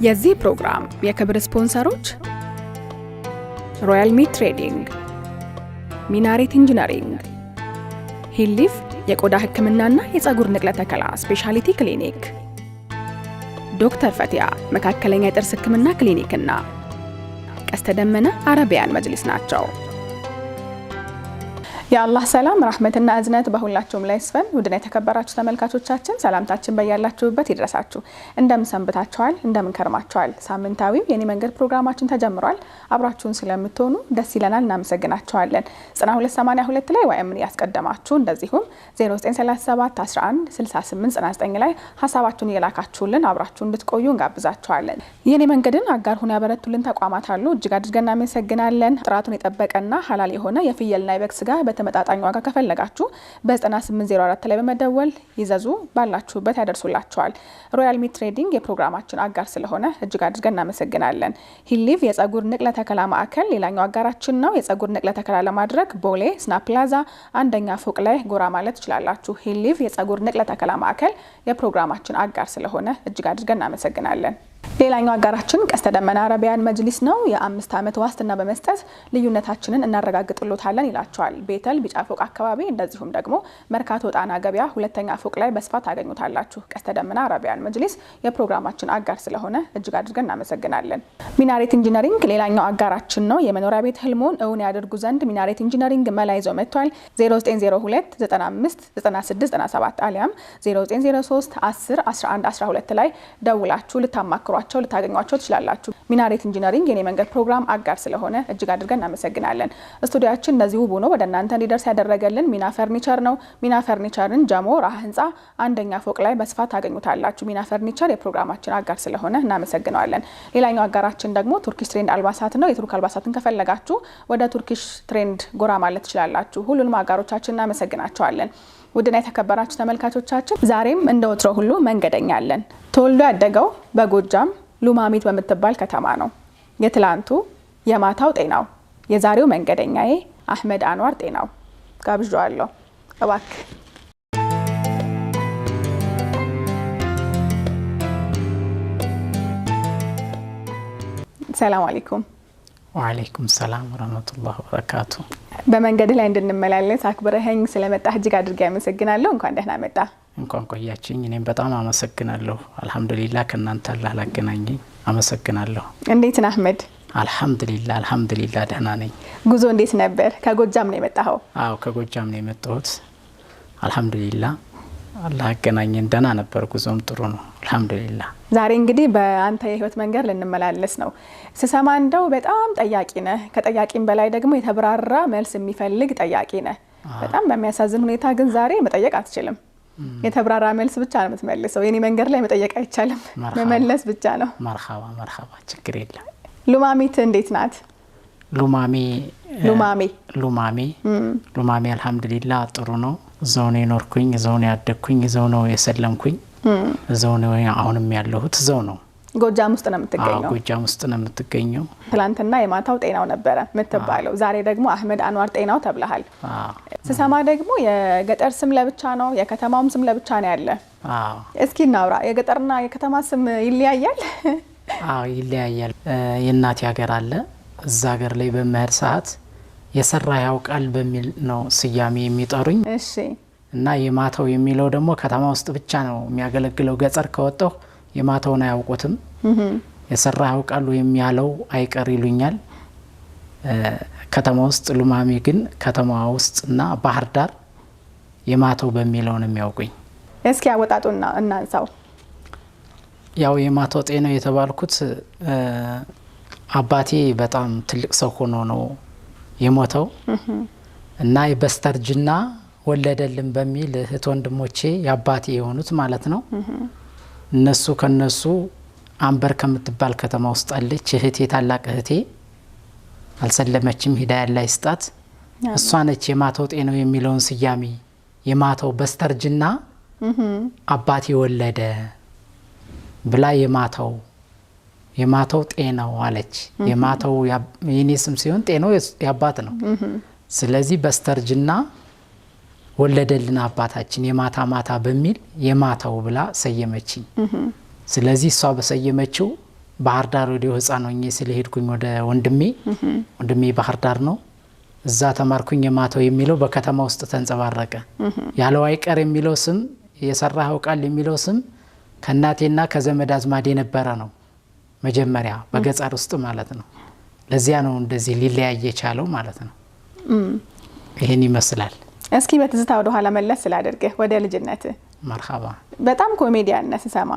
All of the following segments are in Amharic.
የዚህ ፕሮግራም የክብር ስፖንሰሮች ሮያል ሚት ትሬዲንግ፣ ሚናሬት ኢንጂነሪንግ፣ ሂሊፍ የቆዳ ህክምናና የፀጉር ንቅለ ተከላ ስፔሻሊቲ ክሊኒክ፣ ዶክተር ፈቲያ መካከለኛ የጥርስ ህክምና ክሊኒክና ቀስተ ደመና አረቢያን መጅሊስ ናቸው። የአላህ ሰላም ረህመትና እዝነት በሁላችሁም ላይ ይስፈን። ውድና የተከበራችሁ ተመልካቾቻችን ሰላምታችን በያላችሁበት ይድረሳችሁ። እንደምን ሰንብታችኋል? እንደምን ከርማችኋል? ሳምንታዊው የኔ መንገድ ፕሮግራማችን ተጀምሯል። አብራችሁን ስለምትሆኑ ደስ ይለናል፣ እናመሰግናችኋለን። 9282 ላይ ወይምን ያስቀደማችሁ እንደዚሁም 0937 11 68 99 ላይ ሀሳባችሁን እየላካችሁልን አብራችሁን እንድትቆዩ እንጋብዛችኋለን። የኔ መንገድን አጋር ሆነው ያበረቱልን ተቋማት አሉ። እጅግ አድርገን እናመሰግናለን። ጥራቱን የጠበቀና ሐላል የሆነ የፍየልና የበግ ስጋ ተመጣጣኝ ዋጋ ከፈለጋችሁ በ9804 ላይ በመደወል ይዘዙ፣ ባላችሁበት ያደርሱላችኋል። ሮያል ሚት ትሬዲንግ የፕሮግራማችን አጋር ስለሆነ እጅግ አድርገን እናመሰግናለን። ሂሊቭ የፀጉር ንቅለ ተከላ ማዕከል ሌላኛው አጋራችን ነው። የፀጉር ንቅለ ተከላ ለማድረግ ቦሌ ስናፕ ፕላዛ አንደኛ ፎቅ ላይ ጎራ ማለት ትችላላችሁ። ሂሊቭ የፀጉር ንቅለ ተከላ ማዕከል የፕሮግራማችን አጋር ስለሆነ እጅግ አድርገን እናመሰግናለን። ሌላኛው አጋራችን ቀስተ ደመና አረቢያን መጅሊስ ነው። የ5 ዓመት ዋስትና በመስጠት ልዩነታችንን እናረጋግጥሎታለን ይላቸዋል። ቤተል ቢጫ ፎቅ አካባቢ እንደዚሁም ደግሞ መርካቶ ጣና ገበያ ሁለተኛ ፎቅ ላይ በስፋት ታገኙታላችሁ። ቀስተ ደመና አረቢያን መጅሊስ የፕሮግራማችን አጋር ስለሆነ እጅግ አድርገን እናመሰግናለን። ሚናሬት ኢንጂነሪንግ ሌላኛው አጋራችን ነው። የመኖሪያ ቤት ህልሞን እውን ያደርጉ ዘንድ ሚናሬት ኢንጂነሪንግ መላ ይዞ መጥቷል። 0902 95 96 97 አሊያም 0903 10 11 12 ላይ ደውላችሁ ልታማክሩ ልታገኟቸው ትችላላችሁ። ሚናሬት ኢንጂነሪንግ የኔ መንገድ ፕሮግራም አጋር ስለሆነ እጅግ አድርገን እናመሰግናለን። ስቱዲያችን እንደዚህ ውብ ሆኖ ወደ እናንተ እንዲደርስ ያደረገልን ሚና ፈርኒቸር ነው። ሚና ፈርኒቸርን ጀሞ ራህ ህንፃ አንደኛ ፎቅ ላይ በስፋት ታገኙታላችሁ። ሚና ፈርኒቸር የፕሮግራማችን አጋር ስለሆነ እናመሰግናለን። ሌላኛው አጋራችን ደግሞ ቱርኪሽ ትሬንድ አልባሳት ነው። የቱርክ አልባሳትን ከፈለጋችሁ ወደ ቱርኪሽ ትሬንድ ጎራ ማለት ትችላላችሁ። ሁሉንም አጋሮቻችን እናመሰግናቸዋለን። ውድና የተከበራችሁ ተመልካቾቻችን ዛሬም እንደ ወትሮ ሁሉ መንገደኛ አለን። ተወልዶ ያደገው በጎጃም ሉማሚት በምትባል ከተማ ነው። የትላንቱ የማታው ጤናው የዛሬው መንገደኛዬ አህመድ አንዋር ጤናው ጋብዣዋለሁ። እባክህ ሰላም አለይኩም። ወአለይኩም ሰላም ወራህመቱላሂ ወበረካቱ። በመንገድ ላይ እንድንመላለስ አክብረኸኝ ስለመጣህ እጅግ አድርጌ አመሰግናለሁ። እንኳን ደህና መጣ። እንኳን ቆያችኝ። እኔም በጣም አመሰግናለሁ። አልহামዱሊላህ ከናንተ አላህ ላገናኘኝ አመሰግናለሁ። እንዴት ነህ አህመድ? አልহামዱሊላህ ደህና ነኝ። ጉዞ እንዴት ነበር? ከጎጃም ነው የመጣኸው? አዎ ከጎጃም ነው የመጣሁት። አልহামዱሊላህ አላህ አገናኘን። ደህና ነበር። ጉዞም ጥሩ ነው አልহামዱሊላህ። ዛሬ እንግዲህ በአንተ የህይወት መንገድ ልንመላለስ ነው። ስሰማ እንደው በጣም ጠያቂ ነህ፣ ከጠያቂም በላይ ደግሞ የተብራራ መልስ የሚፈልግ ጠያቂ ነህ። በጣም በሚያሳዝን ሁኔታ ግን ዛሬ መጠየቅ አትችልም። የተብራራ መልስ ብቻ ነው የምትመልሰው። የኔ መንገድ ላይ መጠየቅ አይቻልም፣ መመለስ ብቻ ነው። መርሐባ ችግር የለም። ሉማሚት እንዴት ናት? ሉማሜ አልহামዱሊላህ ጥሩ ነው። እዛው ነው የኖርኩኝ፣ እዛው ነው ያደግኩኝ፣ እዛው ነው የሰለምኩኝ፣ እዛው ነው አሁንም ያለሁት እዛው ነው። ጎጃም ውስጥ ነው የምትገኘው? ጎጃም ውስጥ ነው የምትገኘው። ትላንትና የማታው ጤናው ነበረ የምትባለው፣ ዛሬ ደግሞ አህመድ አንዋር ጤናው ተብለሃል። ስሰማ ደግሞ የገጠር ስም ለብቻ ነው የከተማውም ስም ለብቻ ነው ያለ። እስኪ እናውራ። የገጠርና የከተማ ስም ይለያያል? ይለያያል። የእናቴ ሀገር አለ። እዛ ሀገር ላይ በመሄድ ሰዓት የሰራ ያውቃል በሚል ነው ስያሜ የሚጠሩኝ። እሺ። እና የማታው የሚለው ደግሞ ከተማ ውስጥ ብቻ ነው የሚያገለግለው። ገጠር ከወጣሁ የማታውን አያውቁትም። የሰራ ያውቃል የሚያለው አይቀር ይሉኛል። ከተማ ውስጥ ሉማሜ ግን ከተማ ውስጥና ባህር ዳር የማታው በሚለው ነው የሚያውቁኝ። እስኪ አወጣጡና እናንሳው። ያው የማታው ጤናው የተባልኩት አባቴ በጣም ትልቅ ሰው ሆኖ ነው የሞተው እና በስተርጅና ወለደልን በሚል እህት ወንድሞቼ ያባቴ የሆኑት ማለት ነው። እነሱ ከነሱ አንበር ከምትባል ከተማ ውስጥ አለች እህቴ፣ ታላቅ እህቴ አልሰለመችም፣ ሂዳያ ላይ ስጣት። እሷ ነች የማታው ጤናው የሚለውን ስያሜ የማታው በስተርጅና አባቴ ወለደ ብላ የማታው ጤናው አለች። የማታው የኔ ስም ሲሆን ጤናው ያባት ነው። ስለዚህ በስተርጅና ወለደልን አባታችን የማታ ማታ በሚል የማታው ብላ ሰየመችኝ። ስለዚህ እሷ በሰየመችው ባህር ዳር ወዲው ህፃን ሆኜ ስለሄድኩኝ ወደ ወንድሜ ባህር ዳር ነው እዛ ተማርኩኝ። የማተው የሚለው በከተማ ውስጥ ተንጸባረቀ። ያለው አይቀር የሚለው ስም የሰራኸው ቃል የሚለው ስም ከእናቴና ከዘመድ አዝማድ የነበረ ነው መጀመሪያ በገጠር ውስጥ ማለት ነው። ለዚያ ነው እንደዚህ ሊለያይ የቻለው ማለት ነው። ይሄን ይመስላል። እስኪ በትዝታ ወደ ኋላ መለስ ስላደርግህ ወደ ልጅነት መርሐባ። በጣም ኮሜዲያን ነህ ስሰማ።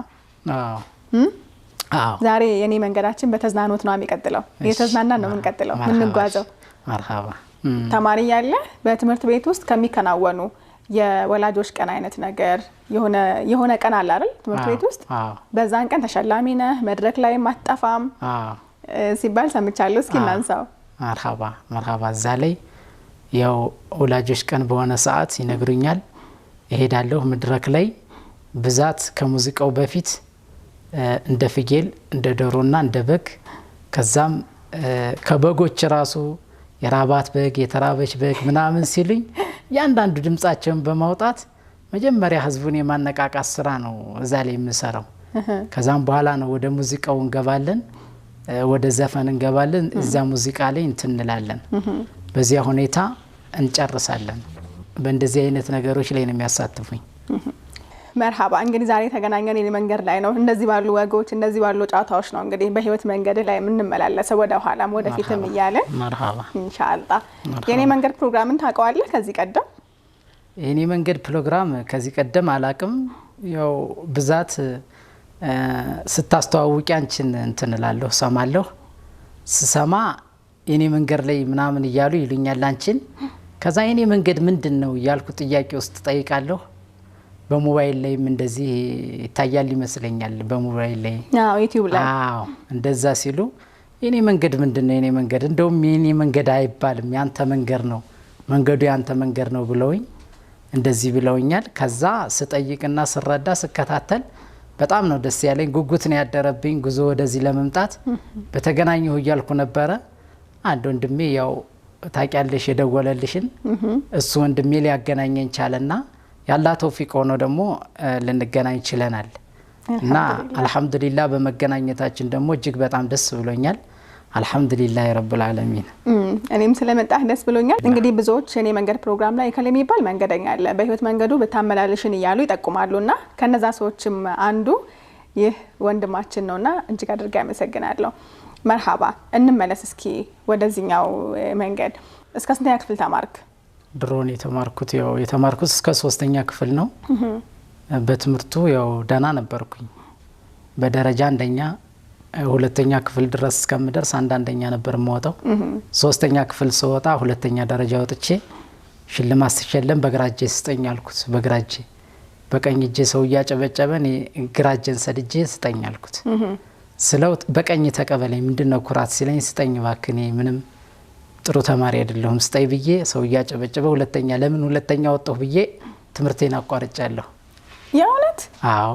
አዎ ዛሬ የኔ መንገዳችን በተዝናኖት ነው የሚቀጥለው። የተዝናናን ነው የምንቀጥለው የምንጓዘው። መርሐባ። ተማሪ ያለ በትምህርት ቤት ውስጥ ከሚከናወኑ የወላጆች ቀን አይነት ነገር የሆነ ቀን አለ አይደል? ትምህርት ቤት ውስጥ በዛን ቀን ተሸላሚ ነህ፣ መድረክ ላይ ማጣፋም ሲባል ሰምቻለሁ። እስኪ እናንሳው። መርሐባ። እዛ ላይ ያው ወላጆች ቀን በሆነ ሰዓት ይነግሩኛል፣ እሄዳለሁ መድረክ ላይ ብዛት ከሙዚቃው በፊት እንደ ፍየል እንደ ዶሮና እንደ በግ ከዛም ከበጎች ራሱ የራባት በግ የተራበች በግ ምናምን ሲሉኝ ያንዳንዱ ድምጻቸውን በማውጣት መጀመሪያ ህዝቡን የማነቃቃት ስራ ነው እዛ ላይ የምሰራው። ከዛም በኋላ ነው ወደ ሙዚቃው እንገባለን፣ ወደ ዘፈን እንገባለን። እዛ ሙዚቃ ላይ እንትንላለን። በዚያ ሁኔታ እንጨርሳለን። በእንደዚህ አይነት ነገሮች ላይ ነው የሚያሳትፉኝ። መርሐባ። እንግዲህ ዛሬ ተገናኘን የኔ መንገድ ላይ ነው። እንደዚህ ባሉ ወጎች እንደዚህ ባሉ ጨዋታዎች ነው እንግዲህ በህይወት መንገድ ላይ የምንመላለሰው ወደ ኋላም ወደ ፊትም እያለ መርሐባ ኢንሻአላህ። የኔ መንገድ ፕሮግራምን ታውቀዋለህ? ከዚህ ቀደም የኔ መንገድ ፕሮግራም ከዚህ ቀደም አላቅም። ያው ብዛት ስታስተዋውቂ አንቺን እንትንላለሁ ሰማለሁ። ስሰማ የኔ መንገድ ላይ ምናምን እያሉ ይሉኛል አንቺን። ከዛ የኔ መንገድ ምንድነው እያልኩ ጥያቄ ውስጥ ጠይቃለሁ። በሞባይል ላይም እንደዚህ ይታያል ይመስለኛል። በሞባይል ላይ ዩቲዩብ ላይ እንደዛ ሲሉ የኔ መንገድ ምንድነው የኔ መንገድ እንደውም የኔ መንገድ አይባልም ያንተ መንገድ ነው መንገዱ ያንተ መንገድ ነው ብለውኝ እንደዚህ ብለውኛል። ከዛ ስጠይቅና ስረዳ ስከታተል በጣም ነው ደስ ያለኝ። ጉጉት ነው ያደረብኝ ጉዞ ወደዚህ ለመምጣት። በተገናኘሁ እያልኩ ነበረ። አንድ ወንድሜ ያው ታውቂያለሽ የደወለልሽን እሱ ወንድሜ ሊያገናኘኝ ቻለና ያላ ተውፊቅ ሆኖ ደግሞ ልንገናኝ ችለናል። እና አልহামዱሊላህ በመገናኘታችን ደግሞ እጅግ በጣም ደስ ብሎኛል። አልহামዱሊላህ ረብል ዓለሚን። እኔም ስለመጣህ ደስ ብሎኛል። እንግዲህ ብዙዎች የኔ መንገድ ፕሮግራም ላይ ከለ የሚባል መንገደኛ አለ በህይወት መንገዱ በታመላልሽን እያሉ ይጠቁማሉና ከነዛ ሰዎችም አንዱ ይህ ወንድማችን ነውና እጅግ አድርጌ አመሰግናለሁ። መርሐባ። እንመለስ እስኪ ወደዚህኛው መንገድ። እስከ ስንተኛ ክፍል ተማርክ? ድሮን የተማርኩት እስከ 3ኛ ክፍል ነው። በትምህርቱ ያው ደህና ነበርኩኝ። በደረጃ አንደኛ 2ኛ ክፍል ድረስ እስከምደርስ አንደኛ ነበር የምወጣው። 3ኛ ክፍል ስወጣ 2ኛ ደረጃ ወጥቼ ሽልማት ሲሸለም በግራጄ ስጠኝ አልኩት። በግራጄ በቀኝ እጄ ሰው ያጨበጨበ እኔ ግራጄን ሰድጄ ስጠኝ አልኩት። ስለው በቀኝ ተቀበለኝ ምንድነው ኩራት ሲለኝ ስጠኝ እባክህ እኔ ምንም ጥሩ ተማሪ አይደለሁም ስጠኝ ብዬ ሰው ያጨበጨበ 2ኛ ለምን 2ኛ ወጣሁ ብዬ ትምህርቴን አቋርጫለሁ። የእውነት? አዎ።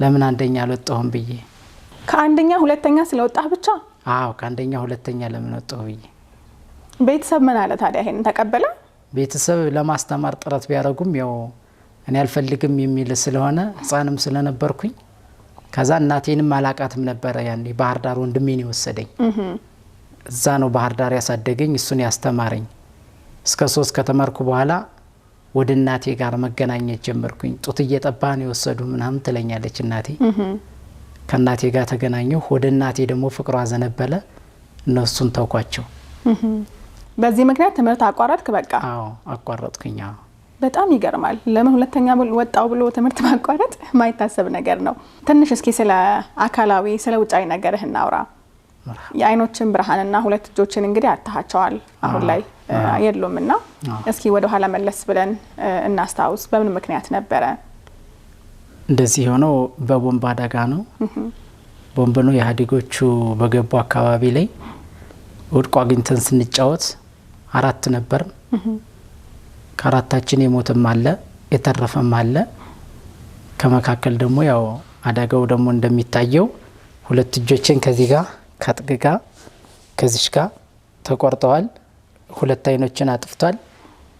ለምን አንደኛ አልወጣሁም ብዬ ከአንደኛ 2ኛ ስለወጣህ ብቻ? አዎ ከአንደኛ 2ኛ ለምን ወጣሁ ብዬ። ቤተሰብ ምን አለ ታዲያ? ይሄን ተቀበለ? ቤተሰብ ለማስተማር ጥረት ቢያደርጉም ያው እኔ አልፈልግም የሚል ስለሆነ ህፃንም ስለነበርኩኝ ከዛ እናቴንም አላቃትም ነበር። ያኔ ባህር ዳር ወንድሜ ነው ወሰደኝ። እዛ ነው ባህር ዳር ያሳደገኝ እሱን ያስተማረኝ። እስከ 3 ከተማርኩ በኋላ ወደ እናቴ ጋር መገናኘት ጀመርኩኝ። ጡት እየጠባን የወሰዱ ምናምን ትለኛለች እናቴ። ከእናቴ ጋር ተገናኘሁ። ወደ እናቴ ደግሞ ፍቅሯ አዘነበለ። እነሱን ተውኳቸው። በዚህ ምክንያት ትምህርት አቋረጥክ? በቃ? አዎ አቋረጥኩኝ። አዎ። በጣም ይገርማል። ለምን 2ኛ ወጣው ብሎ ትምህርት ማቋረጥ ማይታሰብ ነገር ነው። ትንሽ እስኪ ስለ አካላዊ ስለ ውጫዊ ነገርህ እናውራ። የአይኖችን ብርሃንና 2 እጆችን እንግዲህ አታሃቸዋል አሁን ላይ የሉምና እስኪ ወደ ኋላ መለስ ብለን እናስታውስ። በምን ምክንያት ነበረ እንደዚህ ሆነው? በቦምብ አደጋ ነው። ቦምብ ነው የኢህአዴጎቹ በገቡ አካባቢ ላይ ወድቆ አግኝተን ስንጫወት 4 ነበር። ከአራታችን የሞተም አለ የተረፈም አለ። ከመካከል ደግሞ ያው አደጋው ደግሞ እንደሚታየው 2 እጆችን ከዚህ ጋር ከጥግጋ ከዚች ጋር ተቆርጠዋል። 2 አይኖችን አጥፍቷል።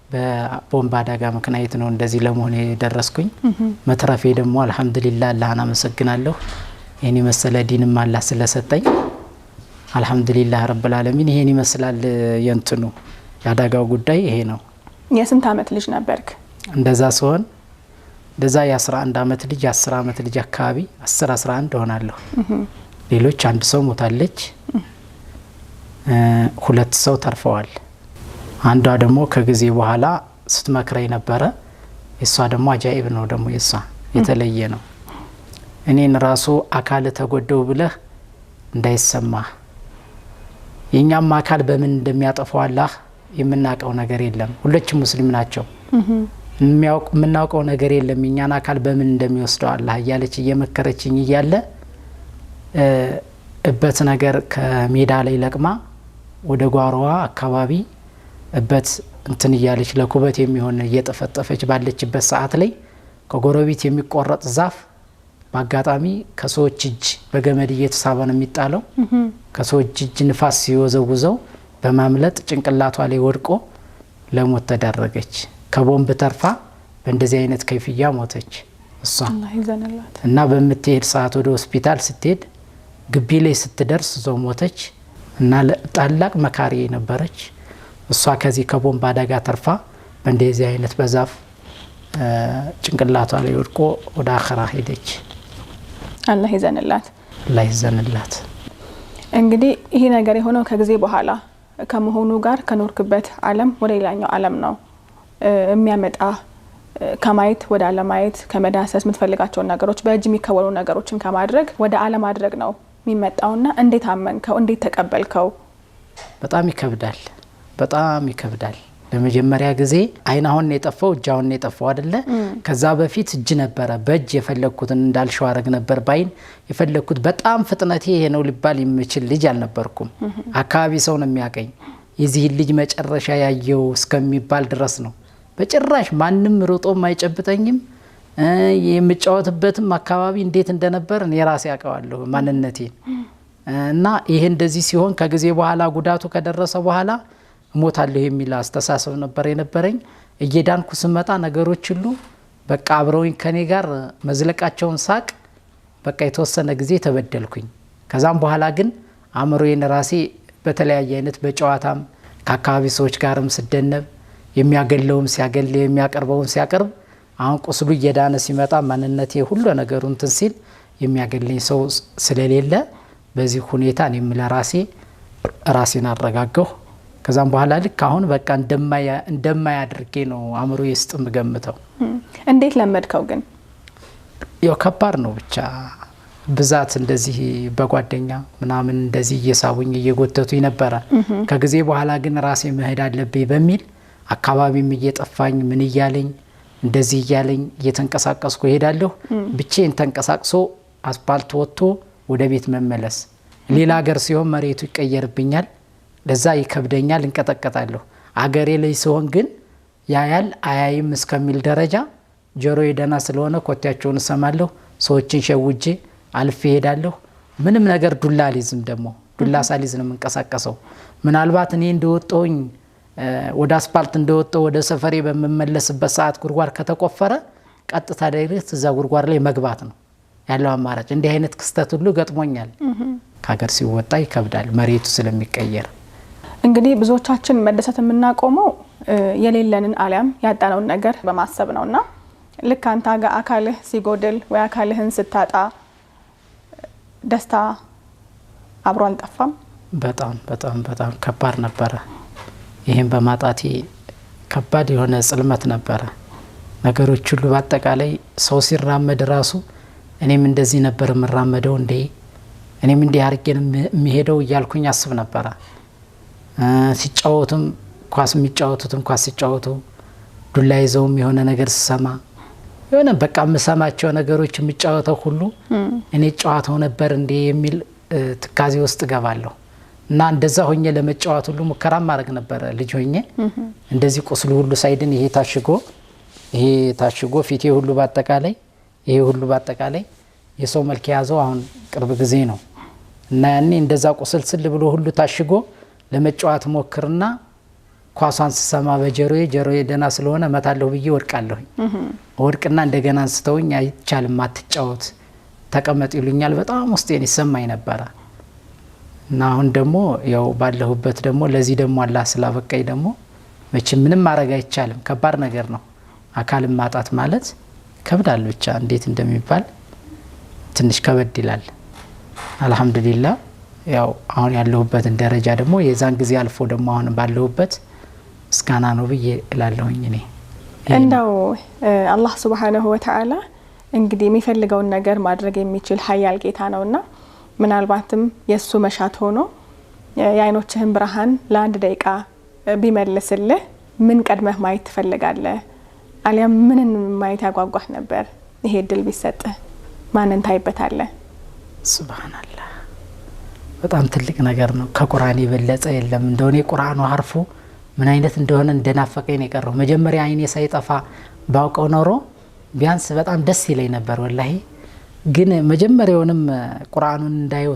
በቦምብ አደጋ ምክንያት ነው እንደዚህ ለመሆን የደረስኩኝ። መትረፌ ደግሞ አልহামዱሊላህ አላህን አመሰግናለሁ። ይሄን መሰለ ዲንም አላህ ስለሰጠኝ አልহামዱሊላህ ረብል ዓለሚን ይሄን ይመስላል የንትኑ ያዳጋው ጉዳይ ይሄ ነው። የስንት አመት ልጅ ነበርክ? እንደዛ ሲሆን እንደዛ የ11 አመት ልጅ 10 አመት ልጅ አካባቢ 10 11 ሆናለሁ። ሌሎች አንድ ሰው ሞታለች፣ ሁለት ሰው ተርፈዋል። አንዷ ደግሞ ከጊዜ በኋላ ስትመክረኝ ነበረ። እሷ ደግሞ አጃኢብ ነው ደግሞ የሷ የተለየ ነው። እኔን ራሱ አካል ተጎደው ብለህ እንዳይሰማ የኛም አካል በምን እንደሚያጠፋው አላህ የምናቀው ነገር የለም። ሁለቱም ሙስሊም ናቸው። የምናውቀው ነገር የለም የኛን አካል በምን እንደሚወስደው አላህ እያለች እየመከረችኝ እያለ እበት ነገር ከሜዳ ላይ ለቅማ ወደ ጓሮዋ አካባቢ እበት እንትን እያለች ለኩበት የሚሆን እየጠፈጠፈች ባለችበት ሰዓት ላይ ከጎረቤት የሚቆረጥ ዛፍ በአጋጣሚ ከሰዎች እጅ በገመድ እየተሳበ ነው የሚጣለው። ከሰዎች እጅ ንፋስ ሲወዘውዘው በማምለጥ ጭንቅላቷ ላይ ወድቆ ለሞት ተዳረገች። ከቦምብ ተርፋ በእንደዚህ አይነት ከይፍያ ሞተች እሷ። እና በምትሄድ ሰዓት ወደ ሆስፒታል ስትሄድ ግቢ ላይ ስትደርስ ዘው ሞተች። እና ታላቅ መካሪ ነበረች እሷ። ከዚህ ከቦምብ አደጋ ተርፋ በእንደዚህ አይነት በዛፍ ጭንቅላቷ ላይ ወድቆ ወደ አኺራ ሄደች። አላህ ይዘንላት። አላህ ይዘንላት። እንግዲህ ይሄ ነገር የሆነው ከጊዜ በኋላ ከመሆኑ ጋር ከኖርክበት ዓለም ወደ ሌላኛው ዓለም ነው የሚያመጣ። ከማየት ወደ አለማየት፣ ከመዳሰስ የምትፈልጋቸውን ነገሮች በእጅ የሚከወኑ ነገሮችን ከማድረግ ወደ አለማድረግ ነው የሚመጣውና እንዴት አመንከው? እንዴት ተቀበልከው? በጣም ይከብዳል፣ በጣም ይከብዳል። በመጀመሪያ ጊዜ አይን አሁን ነው የጠፋው፣ እጅ አሁን ነው የጠፋው አይደለ? ከዛ በፊት እጅ ነበረ። በእጅ የፈለኩትን እንዳልሽው አረግ ነበር። ባይን የፈለኩት በጣም ፍጥነቴ ይሄ ነው ሊባል የሚችል ልጅ አልነበርኩም። አካባቢ ሰው ነው የሚያቀኝ። የዚህ ልጅ መጨረሻ ያየው እስከሚባል ድረስ ነው። በጭራሽ ማንም ሮጦም አይጨብጠኝም። የምጫወትበትም አካባቢ እንዴት እንደነበር እኔ ራሴ ያውቀዋለሁ ማንነቴን። እና ይሄ እንደዚህ ሲሆን ከጊዜ በኋላ ጉዳቱ ከደረሰ በኋላ ሞታለሁ የሚል አስተሳሰብ ነበር የነበረኝ። እየዳንኩ ስመጣ ነገሮች ሁሉ በቃ አብረውኝ ከኔ ጋር መዝለቃቸውን ሳቅ። በቃ የተወሰነ ጊዜ ተበደልኩኝ። ከዛም በኋላ ግን አእምሮዬን ራሴ በተለያየ አይነት በጨዋታም ከአካባቢ ሰዎች ጋርም ስደነብ የሚያገለውም ሲያገል የሚያቀርበውም ሲያቀርብ አሁን ቁስሉ እየዳነ ሲመጣ ማንነቴ ሁሉ ነገሩ እንትን ሲል የሚያገለኝ ሰው ስለሌለ በዚህ ሁኔታ እኔም ለራሴ ራሴን አረጋጋሁ። ከዛም በኋላ ልክ አሁን በቃ እንደማያድርጌ ነው አእምሮዬ ውስጥ የምገምተው። እንዴት ለመድከው ግን? ያው ከባድ ነው ብቻ ብዛት እንደዚህ በጓደኛ ምናምን እንደዚህ እየሳቡኝ እየጎተቱኝ ነበረ። ከጊዜ በኋላ ግን ራሴ መሄድ አለብኝ በሚል አካባቢም እየጠፋኝ ምን እያለኝ እንደዚህ እያለኝ እየተንቀሳቀስኩ እሄዳለሁ። ብቻዬን ተንቀሳቅሶ አስፓልት ወጥቶ ወደ ቤት መመለስ። ሌላ ሀገር ሲሆን መሬቱ ይቀየርብኛል፣ ለዛ ይከብደኛል፣ እንቀጠቀጣለሁ። አገሬ ላይ ሲሆን ግን ያያል አያይም እስከሚል ደረጃ ጆሮዬ ደህና ስለሆነ ኮቴያቸውን እሰማለሁ። ሰዎችን ሸውጄ አልፌ እሄዳለሁ። ምንም ነገር ዱላ አልይዝም። ደግሞ ዱላ ሳልይዝ ነው የምንቀሳቀሰው። ምናልባት እኔ እንደወጣሁኝ ወደ አስፓልት እንደወጣሁ ወደ ሰፈሬ በመመለስበት ሰዓት ጉድጓድ ከተቆፈረ ቀጥታ ዳይሬክት እዛ ጉድጓድ ላይ መግባት ነው ያለው አማራጭ። እንዲህ አይነት ክስተት ሁሉ ገጥሞኛል። ከሀገር ሲወጣ ይከብዳል መሬቱ ስለሚቀየር። እንግዲህ ብዙዎቻችን መደሰት የምናቆመው የሌለንን አሊያም ያጣነውን ነገር በማሰብ ነውና ልክ አንተ ጋር አካልህ ሲጎድል ወይ አካልህን ስታጣ ደስታ አብሮ አልጠፋም? በጣም በጣም በጣም ከባድ ነበረ። ይሄን በማጣቴ ከባድ የሆነ ጽልመት ነበረ። ነገሮች ሁሉ በአጠቃላይ ሰው ሲራመድ ራሱ እኔም እንደዚህ ነበር የምራመደው እንዴ? እኔም እንዲህ አርጌን የሚሄደው እያልኩኝ አስብ ነበረ። ሲጫወቱም ኳስ የሚጫወቱትም ኳስ ሲጫወቱ ዱላ ይዘውም የሆነ ነገር ሲሰማ የሆነ በቃ የምሰማቸው ነገሮች የሚጫወተው ሁሉ እኔ ጨዋታው ነበር እንዴ የሚል ትካዜ ውስጥ ገባለሁ። እና እንደዛ ሆኜ ለመጫወት ሁሉ ሙከራ ማድረግ ነበር ልጅ ሆኜ። እንደዚህ ቁስሉ ሁሉ ሳይድን ይሄ ታሽጎ ፊቴ ሁሉ ባጠቃላይ ይሄ ሁሉ ባጠቃላይ የሰው መልክ ያዘው አሁን ቅርብ ጊዜ ነው። እና ያኔ እንደዛ ቁስል ስል ብሎ ሁሉ ታሽጎ ለመጫወት ሞክርና ኳሷን ስሰማ ጆሮዬ ደና ስለሆነ መታለሁ ብዬ ወድቃለሁ። ወድቅና እንደገና አንስተውኝ አይቻልም አትጫወት ተቀመጥ ይሉኛል በጣም ውስጤን ይሰማኝ ነበር እና አሁን ደግሞ ያው ባለሁበት ደግሞ ለዚህ ደግሞ አላህ ስላበቀኝ ደግሞ መቼም ምንም ማድረግ አይቻልም ከባድ ነገር ነው አካል ማጣት ማለት ከብዳል ብቻ እንዴት እንደሚባል ትንሽ ከበድ ይላል አልহামዱሊላህ ያው አሁን ያለሁበት ደረጃ ደግሞ የዛን ጊዜ አልፎ ደግሞ አሁን ባለሁበት እስካና ነው ብዬ እላለሁኝ እኔ እንደው አላህ Subhanahu Wa Ta'ala እንግዲህ የሚፈልገውን ነገር ማድረግ የሚችል ኃያል ጌታ ነውና ምናልባትም የሱ መሻት ሆኖ የአይኖችህን ብርሃን ለአንድ ደቂቃ ቢመልስልህ ምን ቀድመህ ማየት ትፈልጋለህ አሊያም ምንን ማየት ያጓጓህ ነበር ይሄ ድል ቢሰጥህ ማንን ታይበታለህ ሱብሃንአላህ በጣም ትልቅ ነገር ነው ከቁርአን የበለጠ የለም እንደሆነ ቁርአኑ ሐርፉ ምን አይነት እንደሆነ እንደናፈቀኝ ነው የቀረው መጀመሪያ አይኔ ሳይጠፋ ባውቀው ኖሮ ቢያንስ በጣም ደስ ይለኝ ነበር ወላሂ ግን መጀመሪያውንም ቁርአኑን እንዳየው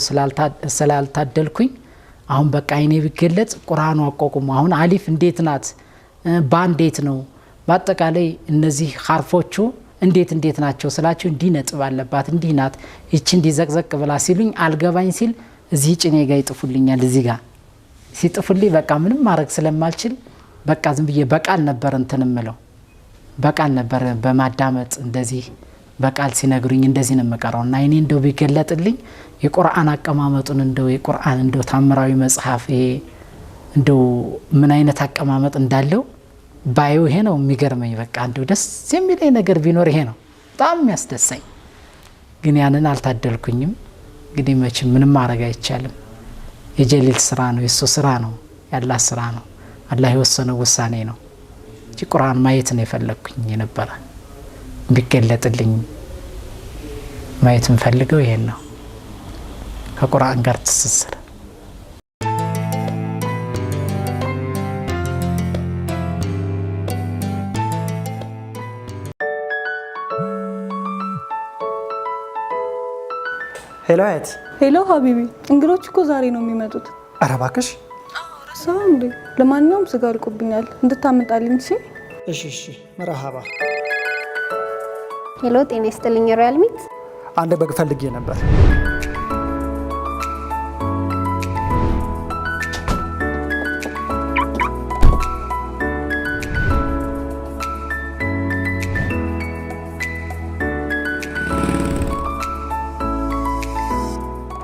ስላልታደልኩኝ አሁን በቃ አይኔ ቢገለጽ ቁርአኑ አቆቁም አሁን አሊፍ እንዴት ናት ባንዴት ነው በአጠቃላይ እነዚህ ሐርፎቹ እንዴት ናቸው ስላችሁ እንዲ ነጥብ አለባት እንዲ ናት እቺ እንዲ ዘቅዘቅ ብላ ሲሉኝ አልገባኝ ሲል እዚህ ጭኔ ጋር ይጥፉልኛል እዚህ ጋር ሲጥፉልኝ በቃ ምንም ማድረግ ስለማልችል በቃ ዝም ብዬ በቃል ነበር እንትንምለው በቃል ነበር በማዳመጥ እንደዚህ በቃል ሲነግሩኝ እንደዚህ ነው መቀራውና አይኔ እንደው ቢገለጥልኝ የቁርአን አቀማመጡን እንደው የቁርአን እንደው ታምራዊ መጽሐፍ እንደው ምን አይነት አቀማመጥ እንዳለው ባዩ ይሄ ነው የሚገርመኝ በቃ እንደው ደስ የሚለኝ ነገር ቢኖር ይሄ ነው በጣም የሚያስደሳኝ ግን ያንን አልታደልኩኝም እንግዲህ መቼም ምንም ማድረግ አይቻልም የጀሊል ስራ ነው የሱ ስራ ነው ያላህ ስራ ነው አላህ የወሰነው ውሳኔ ነው እቺ ቁርአን ማየት ነው የፈለኩኝ የነበረ ቢገለጥልኝ ማየት እንፈልገው ይሄን ነው ከቁርአን ጋር ትስስር ሄሎ አያት ሄሎ ሀቢቢ እንግዶች እኮ ዛሬ ነው የሚመጡት ኧረ እባክሽ ረሳው እንዴ ለማንኛውም ስጋ አልቆብኛል እንድታመጣልኝ እሺ መርሃባ ሄሎ ጤና ይስጥልኝ ሮያል ሚት አንድ በግ ፈልጌ ነበር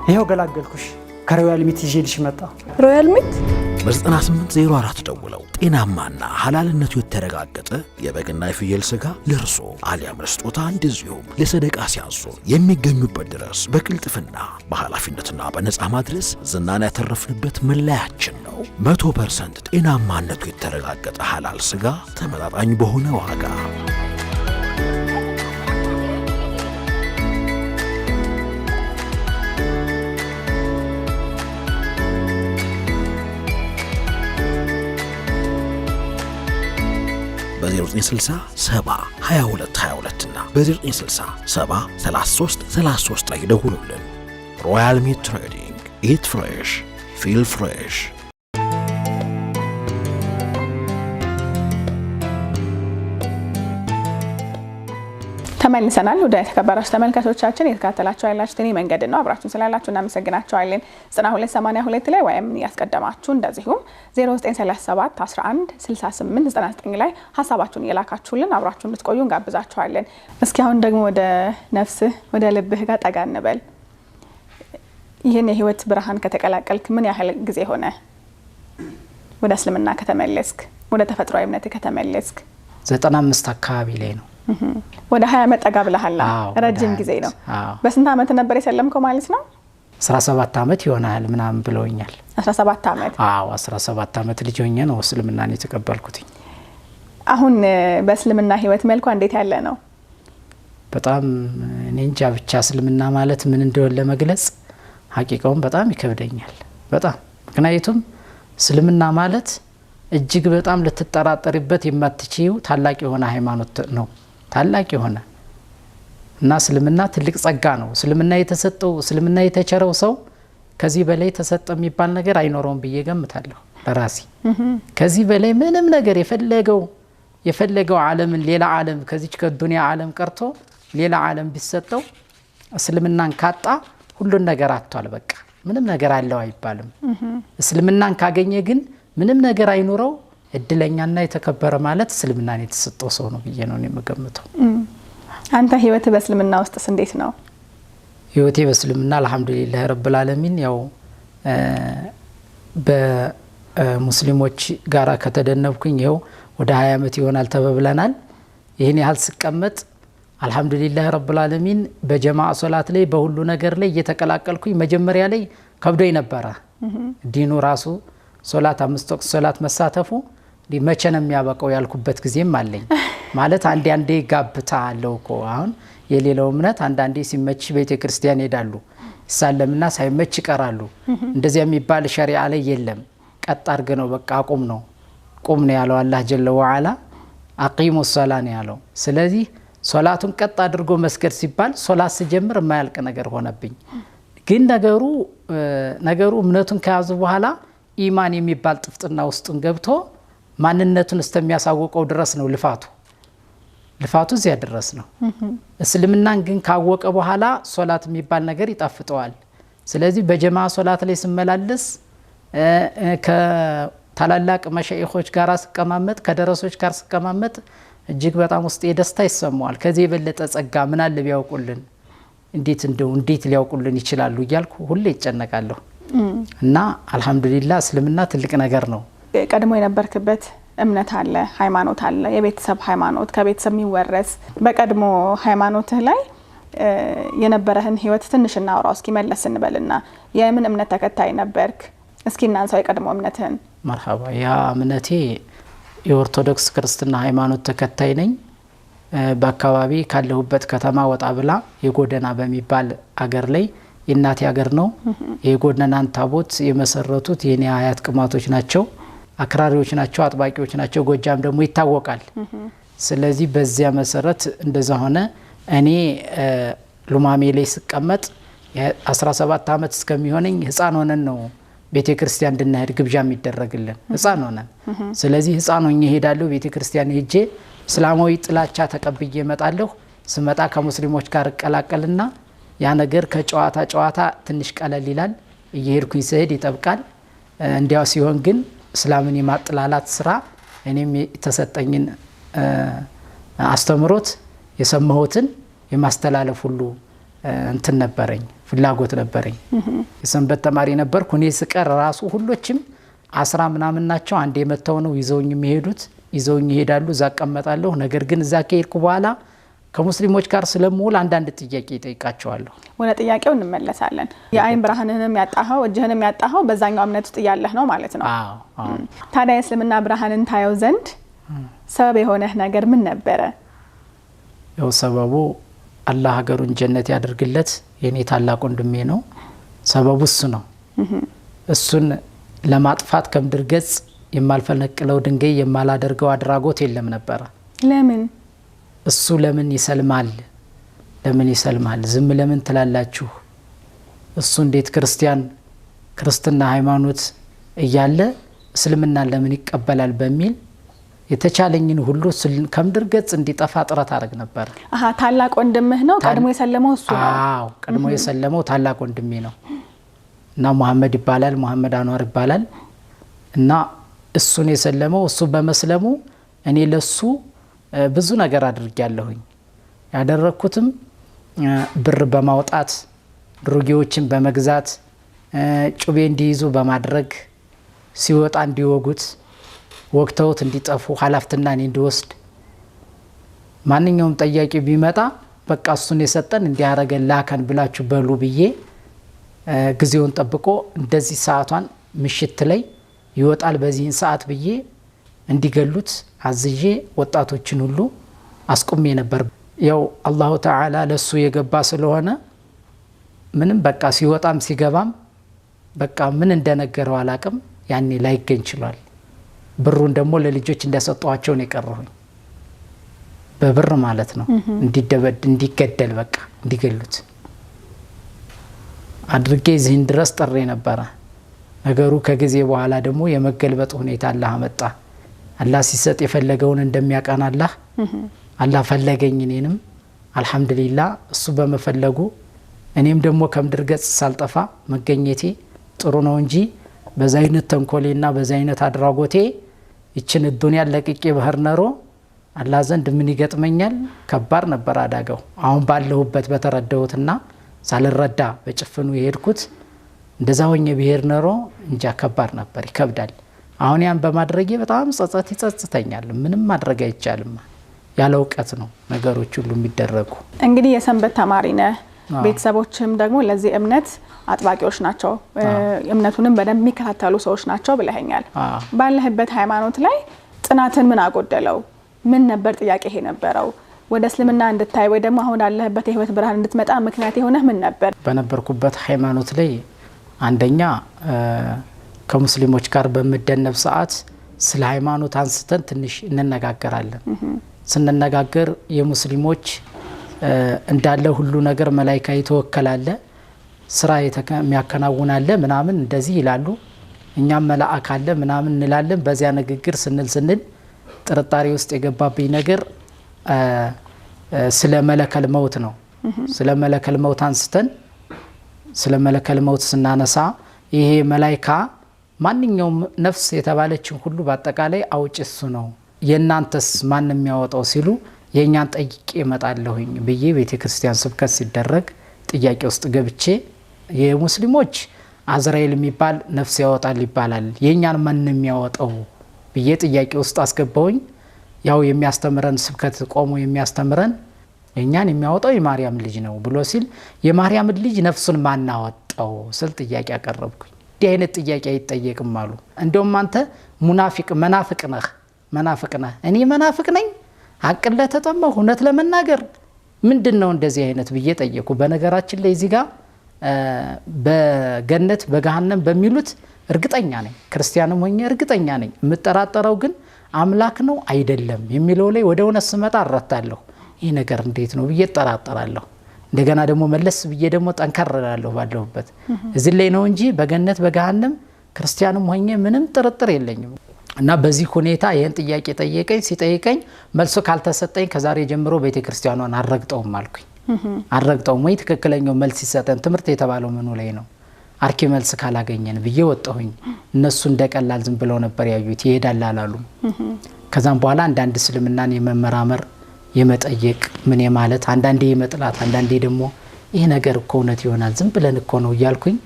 ይሄው ገላገልኩሽ ከሮያል ሚት ይዤልሽ መጣ ሮያል ሚት በ9804 ደውለው ጤናማና ሐላልነቱ የተረጋገጠ የበግና የፍየል ስጋ ለርሶ አሊያም ለስጦታ እንደዚሁም ለሰደቃ ሲያዙ የሚገኙበት ድረስ በቅልጥፍና በኃላፊነትና በነፃ ማድረስ ዝናን ያተረፍንበት መለያችን ነው 100% ጤናማነቱ የተረጋገጠ ሐላል ስጋ ተመጣጣኝ በሆነ ዋጋ በ0960 72222 እና በ0960 73333 ላይ ደውሉልን። ሮያል ሚት ትሬዲንግ ኢት ፍሬሽ ፊል ፍሬሽ። ተመልሰናል ወደ ተከበራችሁ ተመልካቾቻችን የተከታተላችሁ ያላችሁት እኔ መንገድ ነው አብራችሁን ስላላችሁ እናመሰግናችኋለን 9282 ላይ ወይም ያስቀደማችሁ እንደዚሁም 0937 11 68 99 ላይ ሐሳባችሁን የላካችሁልን አብራችሁን እንድትቆዩ እንጋብዛችኋለን እስኪ አሁን ደግሞ ወደ ነፍስህ ወደ ልብህ ጋር ጠጋ እንበል ይሄን የህይወት ብርሃን ከተቀላቀልክ ምን ያህል ጊዜ ሆነ ወደ እስልምና ከተመለስክ ወደ ተፈጥሯዊ እምነት ከተመለስክ 95 አካባቢ ላይ ነው ወደ 20 ዓመት ጠጋ ብለሃል ረጅም ጊዜ ነው በስንት ዓመት ነበር የሰለምከው ማለት ነው 17 ዓመት ይሆናል ምናምን ብለውኛል 17 ዓመት 17 ዓመት ልጅ ሆኜ ነው እስልምናን የተቀበልኩት አሁን በእስልምና ህይወት መልኩ እንዴት ያለ ነው በጣም እኔ እንጃ ብቻ እስልምና ማለት ምን እንደሆነ ለመግለጽ ሐቂቃውን በጣም ይከብደኛል በጣም ምክንያቱም እስልምና ማለት እጅግ በጣም ልትጠራጠርበት የማትችይው ታላቅ የሆነ ሃይማኖት ነው ታላቅ የሆነ እና እስልምና ትልቅ ጸጋ ነው እስልምና የተሰጠው እስልምና የተቸረው ሰው ከዚህ በላይ ተሰጠ የሚባል ነገር አይኖርም ብዬ ገምታለሁ ለራሴ ከዚህ በላይ ምንም ነገር የፈለገው ዓለምን ሌላ ዓለም ከዚህ ከዱንያ ዓለም ቀርቶ ሌላ ዓለም ቢሰጠው እስልምናን ካጣ ሁሉን ነገር አጥቷል። በቃ ምንም ነገር አለው አይባልም። እስልምናን ካገኘ ግን ምንም ነገር አይኖረው እድለኛና የተከበረ ማለት እስልምናን የተሰጠው ሰው ነው ብዬ ነው የምገምተው። አንተ ህይወት በእስልምና ውስጥስ እንዴት ነው? ህይወቴ በእስልምና አልহামዱሊላህ ረብል ዓለሚን ያው በሙስሊሞች ጋራ ከተደነብኩኝ ይኸው ወደ 20 ዓመት ይሆናል ተበብለናል። ይሄን ያህል ስቀመጥ አልহামዱሊላህ ረብል ዓለሚን በጀማዓ ሶላት ላይ በሁሉ ነገር ላይ እየተቀላቀልኩኝ መጀመሪያ ላይ ከብዶኝ ነበር። ዲኑ ራሱ ሶላት 5 ወቅት ሶላት መሳተፉ መቼ ነው የሚያበቃው ያልኩበት ጊዜም አለኝ። ማለት አንዴ ጋብታ አለው እኮ አሁን የሌላው እምነት አንዳንዴ ሲመች ቤተ ክርስቲያን ይሄዳሉ ይሳለምና ሳይመች ይቀራሉ። እንደዚህ የሚባል ሸሪዓ ላይ የለም። ቀጥ አድርገ ነው በቃ ቁም ነው ያለው አላህ ጀለ ወዐላ አቂሙ ሶላህ ነው ያለው። ስለዚህ ሶላቱን ቀጥ አድርጎ መስገድ ሲባል ሶላት ሲጀምር የማያልቅ ነገር ሆነብኝ። ግን ነገሩ እምነቱን ከያዙ በኋላ ኢማን የሚባል ጥፍጥና ውስጡን ገብቶ ማንነቱን እስከሚያሳውቀው ድረስ ነው ልፋቱ እዚያ ድረስ ነው። እስልምናን ግን ካወቀ በኋላ ሶላት የሚባል ነገር ይጣፍጠዋል። ስለዚህ በጀማዓ ሶላት ላይ ስመላለስ ከታላላቅ መሻይኾች ጋር ስቀማመጥ ከደረሶች ጋር ስቀማመጥ እጅግ በጣም ውስጥ የደስታ ይሰማዋል። ከዚህ የበለጠ ጸጋ ምን አለ ቢያውቁልን እንዴት ሊያውቁልን ይችላሉ እያልኩ ሁሌ ይጨነቃለሁ። እና አልহামዱሊላህ እስልምና ትልቅ ነገር ነው። ቀድሞ የነበርክበት እምነት አለ፣ ሃይማኖት አለ፣ የቤተሰብ ሃይማኖት ከቤተሰብ የሚወረስ በቀድሞ ሃይማኖትህ ላይ የነበረህን ህይወት ትንሽ እናውራው እስኪ መለስ እንበልና የምን እምነት ተከታይ ነበርክ? እስኪ እናንሳው የቀድሞ እምነትህን። መርሐባ። ያ እምነቴ የኦርቶዶክስ ክርስትና ሃይማኖት ተከታይ ነኝ። በአካባቢ ካለሁበት ከተማ ወጣ ብላ የጎደና በሚባል አገር ላይ የናቴ አገር ነው። የጎደናን ታቦት የመሰረቱት የኔ አያት ቅማቶች ናቸው። አክራሪዎች ናቸው፣ አጥባቂዎች ናቸው። ጎጃም ደግሞ ይታወቃል። ስለዚህ በዚያ መሰረት እንደዛ ሆነ። እኔ ሉማሜ ላይ ስቀመጥ 17 ዓመት እስከሚሆነኝ ህፃን ሆነን ነው ቤተክርስቲያን እንድንሄድ ግብዣ የሚደረግልን ህፃን ሆነን። ስለዚህ ህፃን ሆኜ ሄዳለሁ ቤተክርስቲያን ሄጄ እስላማዊ ጥላቻ ተቀብዬ እመጣለሁ። ስመጣ ከሙስሊሞች ጋር እቀላቀልና ያ ነገር ከጨዋታ ትንሽ ቀለል ይላል። እየሄድኩኝ ስሄድ ይጠብቃል። እንዲያው ሲሆን ግን እስላምን የማጥላላት ስራ እኔም የተሰጠኝን አስተምሮት የሰማሁትን የማስተላለፍ ሁሉ እንትን ነበረኝ፣ ፍላጎት ነበረኝ። የሰንበት ተማሪ ነበርኩ። እኔ ስቀር ራሱ ሁሎችም 10 ምናምን ናቸው። አንዴ መተው ነው ይዘውኝ የሚሄዱት። ይዘውኝ ይሄዳሉ፣ እዛ እቀመጣለሁ። ነገር ግን እዛ ከሄድኩ በኋላ ከሙስሊሞች ጋር ስለምውል አንዳንድ ጥያቄ ይጠይቃቸዋለሁ። ወደ ጥያቄው እንመለሳለን። የአይን ብርሃንንም ያጣኸው እጅህንም ያጣኸው በዛኛው እምነት ውስጥ እያለህ ነው ማለት ነው። ታዲያ የእስልምና ብርሃንን ታየው ዘንድ ሰበብ የሆነህ ነገር ምን ነበረ? ያው ሰበቡ አላህ ሀገሩን ጀነት ያደርግለት የኔ ታላቅ ወንድሜ ነው። ሰበቡ እሱ ነው። እሱን ለማጥፋት ከምድር ገጽ የማልፈነቅለው ድንጋይ የማላደርገው አድራጎት የለም ነበረ። ለምን እሱ ለምን ይሰልማል? ዝም ለምን ትላላችሁ? እሱ እንዴት ክርስትና ሃይማኖት እያለ እስልምናን ለምን ይቀበላል? በሚል የተቻለኝን ሁሉ ከምድር ገጽ እንዲጠፋ ጥረት አድርግ ነበር። ታላቅ ወንድምህ ነው? ቀድሞ የሰለመው እሱ ነው? አዎ፣ ቀድሞ የሰለመው ታላቅ ወንድሜ ነው እና መሐመድ ይባላል፣ መሐመድ አንዋር ይባላል። እና እሱን የሰለመው እሱ በመስለሙ እኔ ለሱ ብዙ ነገር አድርጌያለሁኝ። ያደረኩትም ብር በማውጣት ድሮጌዎችን በመግዛት ጩቤ እንዲይዙ በማድረግ ሲወጣ እንዲወጉት ወቅተውት እንዲጠፉ ኃላፊነትና እኔ እንዲወስድ ማንኛውም ጠያቂ ቢመጣ በቃ እሱን የሰጠን እንዲያረገ ላከን ብላችሁ በሉ ብዬ ጊዜውን ጠብቆ እንደዚህ ሰዓቷን ምሽት ላይ ይወጣል በዚህን ሰዓት ብዬ እንዲገሉት አዝዤ ወጣቶችን ሁሉ አስቆሜ ነበር። ያው አላሁ ተዓላ ለሱ የገባ ስለሆነ ምንም በቃ ሲወጣም ሲገባም በቃ ምን እንደነገረው አላቅም። ያኔ ላይገኝ ችሏል። ብሩን ደግሞ ለልጆች እንደሰጧቸው ነው የቀረሁኝ። በብር ማለት ነው። እንዲገደል በቃ እንዲገሉት አድርጌ እዚህን ድረስ ጥሬ ነበረ። ነገሩ ከጊዜ በኋላ ደግሞ የመገልበጥ ሁኔታ አላህ አመጣ። አላህ ሲሰጥ የፈለገውን እንደሚያቀና አላህ ፈለገኝ። እኔንም አልহামዱሊላህ እሱ በመፈለጉ እኔም ደግሞ ከምድር ገጽ ሳልጠፋ መገኘቴ ጥሩ ነው እንጂ በዛ አይነት ተንኮሌና በዛ አይነት አድራጎቴ ይችን ዱንያ ለቅቄ ባህር ነሮ አላህ ዘንድ ምን ይገጥመኛል? ከባድ ነበር አዳጋው። አሁን ባለሁበት በተረዳሁትና ሳልረዳ በጭፍኑ የሄድኩት እንደዛ ሆኜ ብሄር ነሮ እንጃ ከባድ ነበር፣ ይከብዳል። አሁን ያን በማድረጌ በጣም ጸጸት ይጸጽተኛል። ምንም ማድረግ አይቻልም። ያለ እውቀት ነው ነገሮች ሁሉ የሚደረጉ። እንግዲህ የሰንበት ተማሪ ነህ፣ ቤተሰቦችም ደግሞ ለዚህ እምነት አጥባቂዎች ናቸው፣ እምነቱንም በደንብ የሚከታተሉ ሰዎች ናቸው ብለኸኛል። ባለህበት ሃይማኖት ላይ ጥናትን ምን አጎደለው? ምን ነበር ጥያቄ ይሄ ነበረው? ወደ እስልምና እንድታይ ወይ ደግሞ አሁን ያለህበት የህይወት ብርሃን እንድትመጣ ምክንያት የሆነህ ምን ነበር? በነበርኩበት ሃይማኖት ላይ አንደኛ ከሙስሊሞች ጋር በመደነብ ሰዓት ስለ ሃይማኖት አንስተን ትንሽ እንነጋገራለን። ስንነጋገር የሙስሊሞች እንዳለ ሁሉ ነገር መላእክት ይተወከላለ፣ ስራ የሚያከናውናለ ምናምን እንደዚህ ይላሉ። እኛም መልአክ አለ ምናምን እንላለን። በዚያ ንግግር ስንል ጥርጣሬ ውስጥ የገባብኝ ነገር ስለ መለከል መውት ነው። ስለ መለከል መውት አንስተን ስለ መለከል መውት ስናነሳ ይሄ መላእክት ማንኛውም ነፍስ የተባለችን ሁሉ በአጠቃላይ አውጭ እሱ ነው፣ የእናንተስ ማን የሚያወጣው ሲሉ የእኛን ጠይቄ እመጣለሁኝ ብዬ ቤተክርስቲያን ስብከት ሲደረግ ጥያቄ ውስጥ ገብቼ የሙስሊሞች አዝራኤል የሚባል ነፍስ ያወጣል ይባላል፣ የእኛን ማን የሚያወጣው ብዬ ጥያቄ ውስጥ አስገባውኝ። ያው የሚያስተምረን ስብከት ቆሞ የሚያስተምረን የእኛን የሚያወጣው የማርያም ልጅ ነው ብሎ ሲል የማርያም ልጅ ነፍሱን ማን አወጣው ስል ጥያቄ አቀረብኩኝ። እንዲህ አይነት ጥያቄ አይጠየቅም አሉ። እንደውም አንተ መናፍቅ ነህ። እኔ መናፍቅ ነኝ? ሀቅን ለተጠማሁ እውነት ለመናገር ምንድን ነው እንደዚህ አይነት ብዬ ጠየቁ። በነገራችን ላይ እዚህ ጋር በገነት በገሃነም በሚሉት እርግጠኛ ነኝ፣ ክርስቲያንም ሆኜ እርግጠኛ ነኝ። የምጠራጠረው ግን አምላክ ነው አይደለም የሚለው ላይ ወደ እውነት ስመጣ እረታለሁ። ይህ ነገር እንዴት ነው ብዬ እጠራጠራለሁ። እንደገና ደግሞ መለስ ብዬ ደግሞ ጠንከር እላለሁ ባለሁበት። እዚህ ላይ ነው እንጂ በገነት በገሃነም ክርስቲያንም ሆኜ ምንም ጥርጥር የለኝም። እና በዚህ ሁኔታ ይህን ጥያቄ ሲጠይቀኝ መልሶ ካልተሰጠኝ ከዛሬ ጀምሮ ቤተክርስቲያኗን አልረግጠውም አልኩኝ። አልረግጠውም ወይ ትክክለኛው መልስ ሲሰጠን ትምህርት የተባለው ምኑ ላይ ነው አርኪ መልስ ካላገኘን ብዬ ወጣሁኝ። እነሱ እንደቀላል ዝም ብለው ነበር ያዩት፣ ይሄዳል አላሉ። ከዛም በኋላ አንዳንድ እስልምናን የመመራመር የመጠየቅ ምን ማለት አንዳንዴ የመጥላት አንዳንዴ ደግሞ ይሄ ነገር እኮ እውነት ይሆናል ዝም ብለን እኮ ነው እያልኩኝ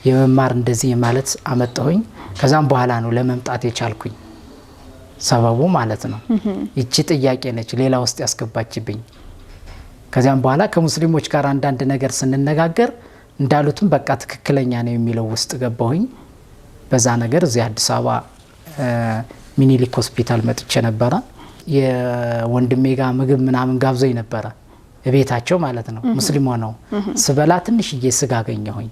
የመማር እንደዚህ ማለት አመጣሁኝ። ከዛም በኋላ ነው ለመምጣት የቻልኩኝ ሰበቡ ማለት ነው። ይቺ ጥያቄ ነች ሌላ ውስጥ ያስገባችብኝ። ከዛም በኋላ ከሙስሊሞች ጋር አንዳንድ ነገር ስንነጋገር እንዳሉትም በቃ ትክክለኛ ነው የሚለው ውስጥ ገባሁኝ። በዛ ነገር እዚህ አዲስ አበባ ሚኒሊክ ሆስፒታል መጥቼ ነበረ። የወንድሜ ጋር ምግብ ምናምን ጋብዘኝ ነበረ ቤታቸው ማለት ነው። ሙስሊም ሆነው ስበላ ትንሽዬ ስጋ አገኘሁኝ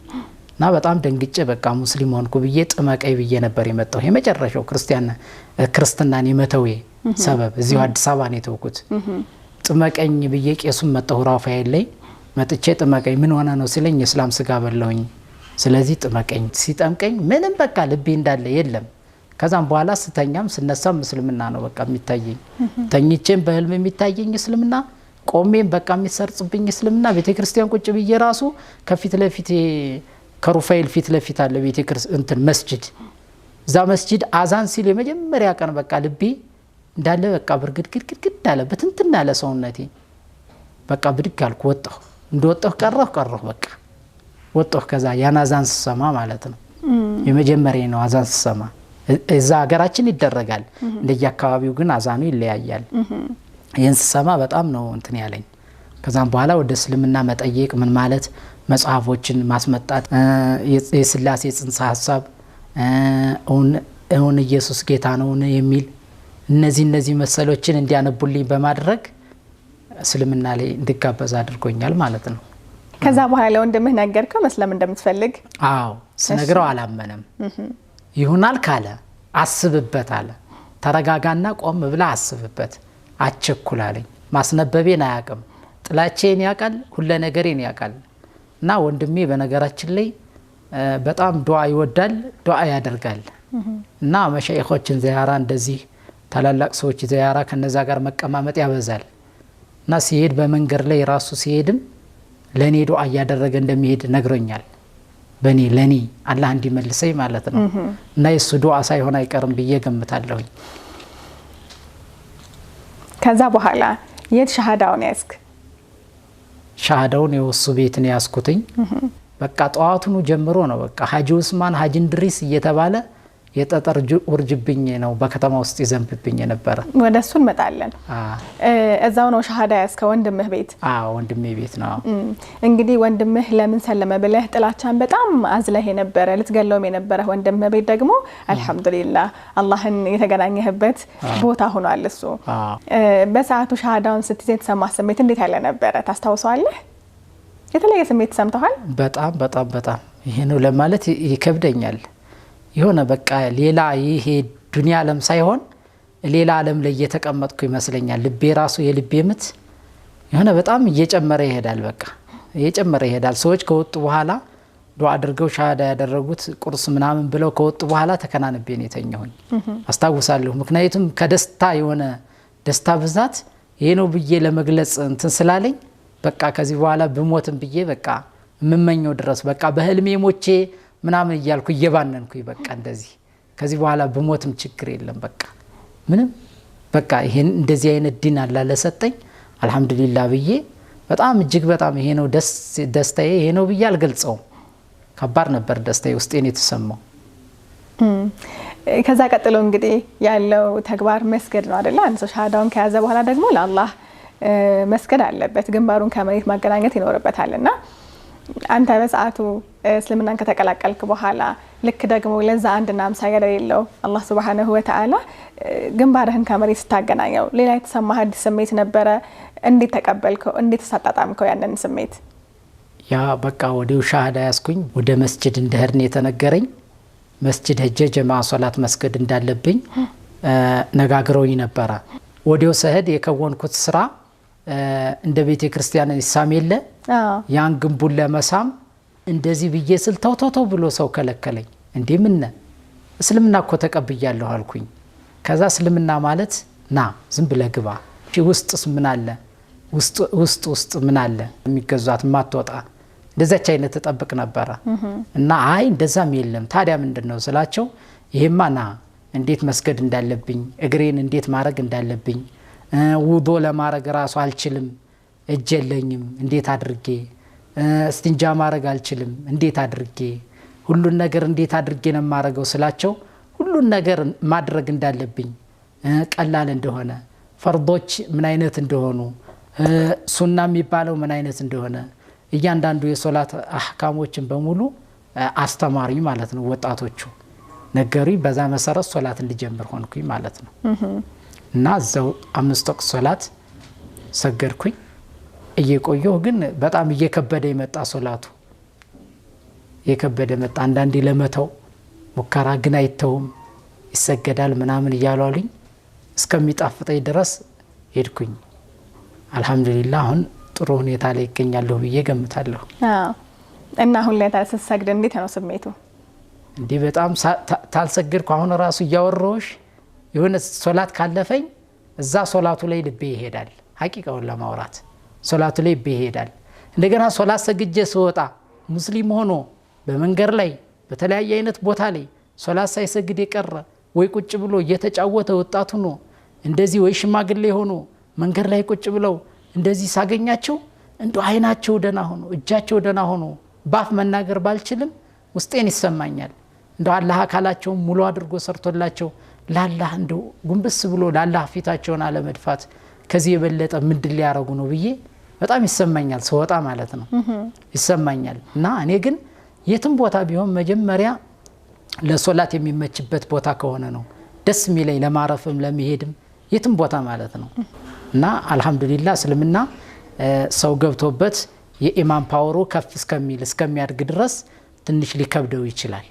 እና በጣም ደንግጬ በቃ ሙስሊም ሆንኩ ብዬ ጥመቀኝ ብዬ ነበር የመጣው። የመጨረሻው ክርስትናን የመተዌ ሰበብ እዚሁ አዲስ አበባ ነው የተውኩት። ጥመቀኝ ብዬ ቄሱም መጣሁ ራፋኤል ላይ መጥቼ ጥመቀኝ ምን ሆነ ነው ሲለኝ የእስላም ስጋ በላሁኝ፣ ስለዚህ ጥመቀኝ። ሲጠምቀኝ ምንም በቃ ልቤ እንዳለ የለም። ከዛም በኋላ ስተኛም ስነሳም እስልምና ነው በቃ የሚታየኝ። ተኝቼም በህልም የሚታየኝ እስልምና፣ ቆሜም በቃ የሚሰርጽብኝ እስልምና። ቤተክርስቲያን ቁጭ ብዬ ራሱ ከፊት ለፊት ከሩፋኤል ፊት ለፊት አለ ቤተክርስቲያን መስጂድ። እዛ መስጂድ አዛን ሲል የመጀመሪያ ቀን በቃ ልቤ እንዳለ በቃ ብርግድግድግድ አለ፣ በትንትና ያለ ሰውነቴ በቃ ብድግ አልኩ፣ ወጣሁ። እንደወጣሁ ቀረሁ በቃ ወጣሁ። ከዛ ያን አዛን ስሰማ ማለት ነው የመጀመሪያ ነው አዛን ስሰማ። እዛ ሀገራችን ይደረጋል እንደየአካባቢው ግን አዛኑ ይለያያል። ይህን ስሰማ በጣም ነው እንትን ያለኝ። ከዛም በኋላ ወደ እስልምና መጠየቅ ምን ማለት መጽሐፎችን ማስመጣት የስላሴ ጽንሰ ሀሳብ እውን ኢየሱስ ጌታ ነው የሚል እነዚህ መሰሎችን እንዲያነቡልኝ በማድረግ እስልምና ላይ እንድጋበዝ አድርጎኛል ማለት ነው። ከዛ በኋላ ለወንድምህ ነገርከው መስለም እንደምትፈልግ? አዎ ስነግረው አላመነም። ይሁናል ካለ አስብበት አለ። ተረጋጋና ቆም ብላ አስብበት፣ አትቸኩል አለኝ። ማስነበቤን አያውቅም፣ ጥላቼን ያውቃል፣ ሁሉ ነገሬን ያውቃል። እና ወንድሜ በነገራችን ላይ በጣም ዱዓ ይወዳል፣ ዱዓ ያደርጋል። እና መሻይኾችን ዚያራ እንደዚህ ታላላቅ ሰዎች ዚያራ ከነዛ ጋር መቀማመጥ ያበዛል። እና ሲሄድ በመንገድ ላይ ራሱ ሲሄድም ለኔ ዱዓ እያደረገ እንደሚሄድ ነግሮኛል በኔ ለኔ አላህ እንዲመልሰኝ ማለት ነው እና የሱ ዱዓ ሳይሆን አይቀርም ብዬ ገምታለሁ ከዛ በኋላ የት ሻሃዳውን ያስክ ሻሃዳውን የወሱ ቤት ነው ያስኩትኝ በቃ ጧቱኑ ጀምሮ ነው በቃ ሐጂ ዑስማን ሐጂ እንድሪስ እየተባለ የጠጠር ውርጅብኝ ነው በከተማ ውስጥ ይዘንብብኝ ነበር ወደሱ እንመጣለን እዛው ነው ሻሃዳ ያስከ ወንድምህ ቤት ወንድሜ ቤት ነው እንግዲህ ወንድምህ ለምን ሰለመ ብለህ ጥላቻን በጣም አዝለህ የነበረ ልትገለውም የነበረ ወንድምህ ቤት ደግሞ አልহামዱሊላህ አላህን የተገናኘህበት ቦታ ሆኗል እሱ በሰዓቱ ሻሃዳውን ስትይዝ የተሰማህ ስሜት እንዴት ያለ ነበር ታስታውሳለህ የተለየ ስሜት ሰምተሃል በጣም በጣም በጣም ይሄ ነው ለማለት ይከብደኛል ይሆነ በቃ ሌላ ይሄ ዱንያ ዓለም ሳይሆን ሌላ ዓለም ላይ እየተቀመጥኩ ይመስለኛል ልቤ ራሱ የልቤ ምት ይሆነ በጣም እየጨመረ ይሄዳል በቃ እየጨመረ ይሄዳል ሰዎች ከወጡ በኋላ ዱዓ አድርገው ሻሃዳ ያደረጉት ቁርስ ምናምን ብለው ከወጡ በኋላ ተከናንቤ ነው የተኛሁኝ አስታውሳለሁ ምክንያቱም ከደስታ የሆነ ደስታ ብዛት ይሄ ነው ብዬ ለመግለጽ እንትን ስላለኝ በቃ ከዚህ በኋላ በሞትም ብዬ በቃ ምመኘው ድረስ በቃ በህልሜ ሞቼ ምናምን ይያልኩ እየባነንኩኝ በቃ እንደዚህ ከዚህ በኋላ በሞትም ችግር የለም በቃ ምንም በቃ ይሄን እንደዚህ አይነት ዲን አላህ ለሰጠኝ አልহামዱሊላህ ብዬ በጣም እጅግ በጣም ይሄ ነው ደስታዬ ይሄ ነው ብዬ አልገልጸውም ከባድ ነበር ደስታዬ ውስጤን የተሰማው ከዛ ቀጥሎ እንግዲህ ያለው ተግባር መስገድ ነው አይደል አንተ ሻሃዳውን ከያዘ በኋላ ደግሞ ለአላህ መስገድ አለበት ግንባሩን ከመሬት ማገናኘት ይኖርበታልና አንተ በሰዓቱ እስልምናን ከተቀላቀልክ በኋላ ልክ ደግሞ ለዛ አንድና አምሳያ የሌለው አላህ Subhanahu Wa Ta'ala ግንባርህን ከመሬት ስታገናኘው ሌላ የተሰማህ አዲስ ስሜት ነበረ እንዴት ተቀበልከው እንዴት ተሳጣጣምከው ያንን ስሜት ያ በቃ ወዲው ሻሃዳ ያስኩኝ ወደ መስጂድ እንደሄድን የተነገረኝ መስጂድ ሄጄ ጀማዓ ሶላት መስገድ እንዳለብኝ ነጋግረውኝ ነበር ወዲው ሰህድ የከወንኩት ስራ እንደ ቤተ ክርስቲያን ኢሳሜለ ያን ግንቡን ለመሳም እንደዚህ ብዬ ስል ተውተው ብሎ ሰው ከለከለኝ እንዴ ምን እስልምና እኮ ተቀብያለሁ አልኩኝ ከዛ እስልምና ማለት ና ዝም ብለ ግባ ውስጥስ ምን አለ ውስጥ ምን አለ የሚገዛት ማትወጣ እንደዛች አይነት ተጠብቅ ነበር እና አይ እንደዛም የለም ታዲያ ምንድነው ስላቸው ይሄማ ና እንዴት መስገድ እንዳለብኝ እግሬን እንዴት ማረግ እንዳለብኝ ውዶ ለማረግ ራሱ አልችልም እጀለኝም እንዴት አድርጌ እስቲንጃ ማረግ አልችልም እንዴት አድርጌ ሁሉን ነገር እንዴት አድርጌ ነው ማረገው ስላቸው ሁሉን ነገር ማድረግ እንዳለብኝ ቀላል እንደሆነ ፈርዶች ምን አይነት እንደሆኑ ሱና የሚባለው ምን አይነት እንደሆነ እያንዳንዱ የሶላት አህካሞችን በሙሉ አስተማሪ ማለት ነው ወጣቶቹ ነገሪ በዛ መሰረት ሶላት እንድጀምር ሆንኩኝ ማለት ነው እና ዘው 5 ወቅት ሶላት ሰገድኩኝ እየቆየሁ ግን በጣም እየከበደ ይመጣ ሶላቱ እየከበደ መጣ አንዳንዴ ለመተው ሙከራ ግን አይተውም ይሰገዳል ምናምን ይያሏልኝ እስከሚጣፍጠኝ ድረስ ሄድኩኝ አልহামዱሊላህ አሁን ጥሩ ሁኔታ ላይ ይገኛለሁ ብዬ ገምታለሁ እና አሁን ላይ ተሰግደ እንዴት ነው ስሜቱ እንዴ በጣም ታልሰግድኩ አሁን ራሱ ያወሮሽ የሆነ ሶላት ካለፈኝ እዛ ሶላቱ ላይ ልቤ ይሄዳል ሐቂቃውን ለማውራት ሶላቱ ላይ ልቤ ይሄዳል እንደገና ሶላት ሰግጄ ስወጣ ሙስሊም ሆኖ በመንገር ላይ በተለያየ አይነት ቦታ ላይ ሶላት ሳይሰግድ የቀረ ወይ ቁጭ ብሎ እየተጫወተ ወጣቱ ነው እንደዚህ ወይ ሽማግሌ ሆኖ መንገር ላይ ቁጭ ብለው እንደዚህ ሳገኛቸው እንዶ አይናቸው ደና ሆኖ እጃቸው ደና ሆኖ ባፍ መናገር ባልችልም ውስጤን ይሰማኛል እንዶ አላህ አካላቸው ሙሉ አድርጎ ሰርቶላቸው ላላህ እንዶ ጉንብስ ብሎ ላላህ ፊታቸውን አለ መድፋት ከዚህ የበለጠ ምንድን ሊያረጉ ነው ብዬ በጣም ይሰማኛል ሰወጣ ማለት ነው ይሰማኛል እና እኔ ግን የትም ቦታ ቢሆን መጀመሪያ ለሶላት የሚመችበት ቦታ ከሆነ ነው ደስ የሚለኝ ለማረፍም ለመሄድም የትም ቦታ ማለት ነው እና አልহামዱሊላህ እስልምና ሰው ገብቶበት የኢማን ፓወሩ ከፍ እስከሚያድግ ድረስ ትንሽ ሊከብደው ይችላል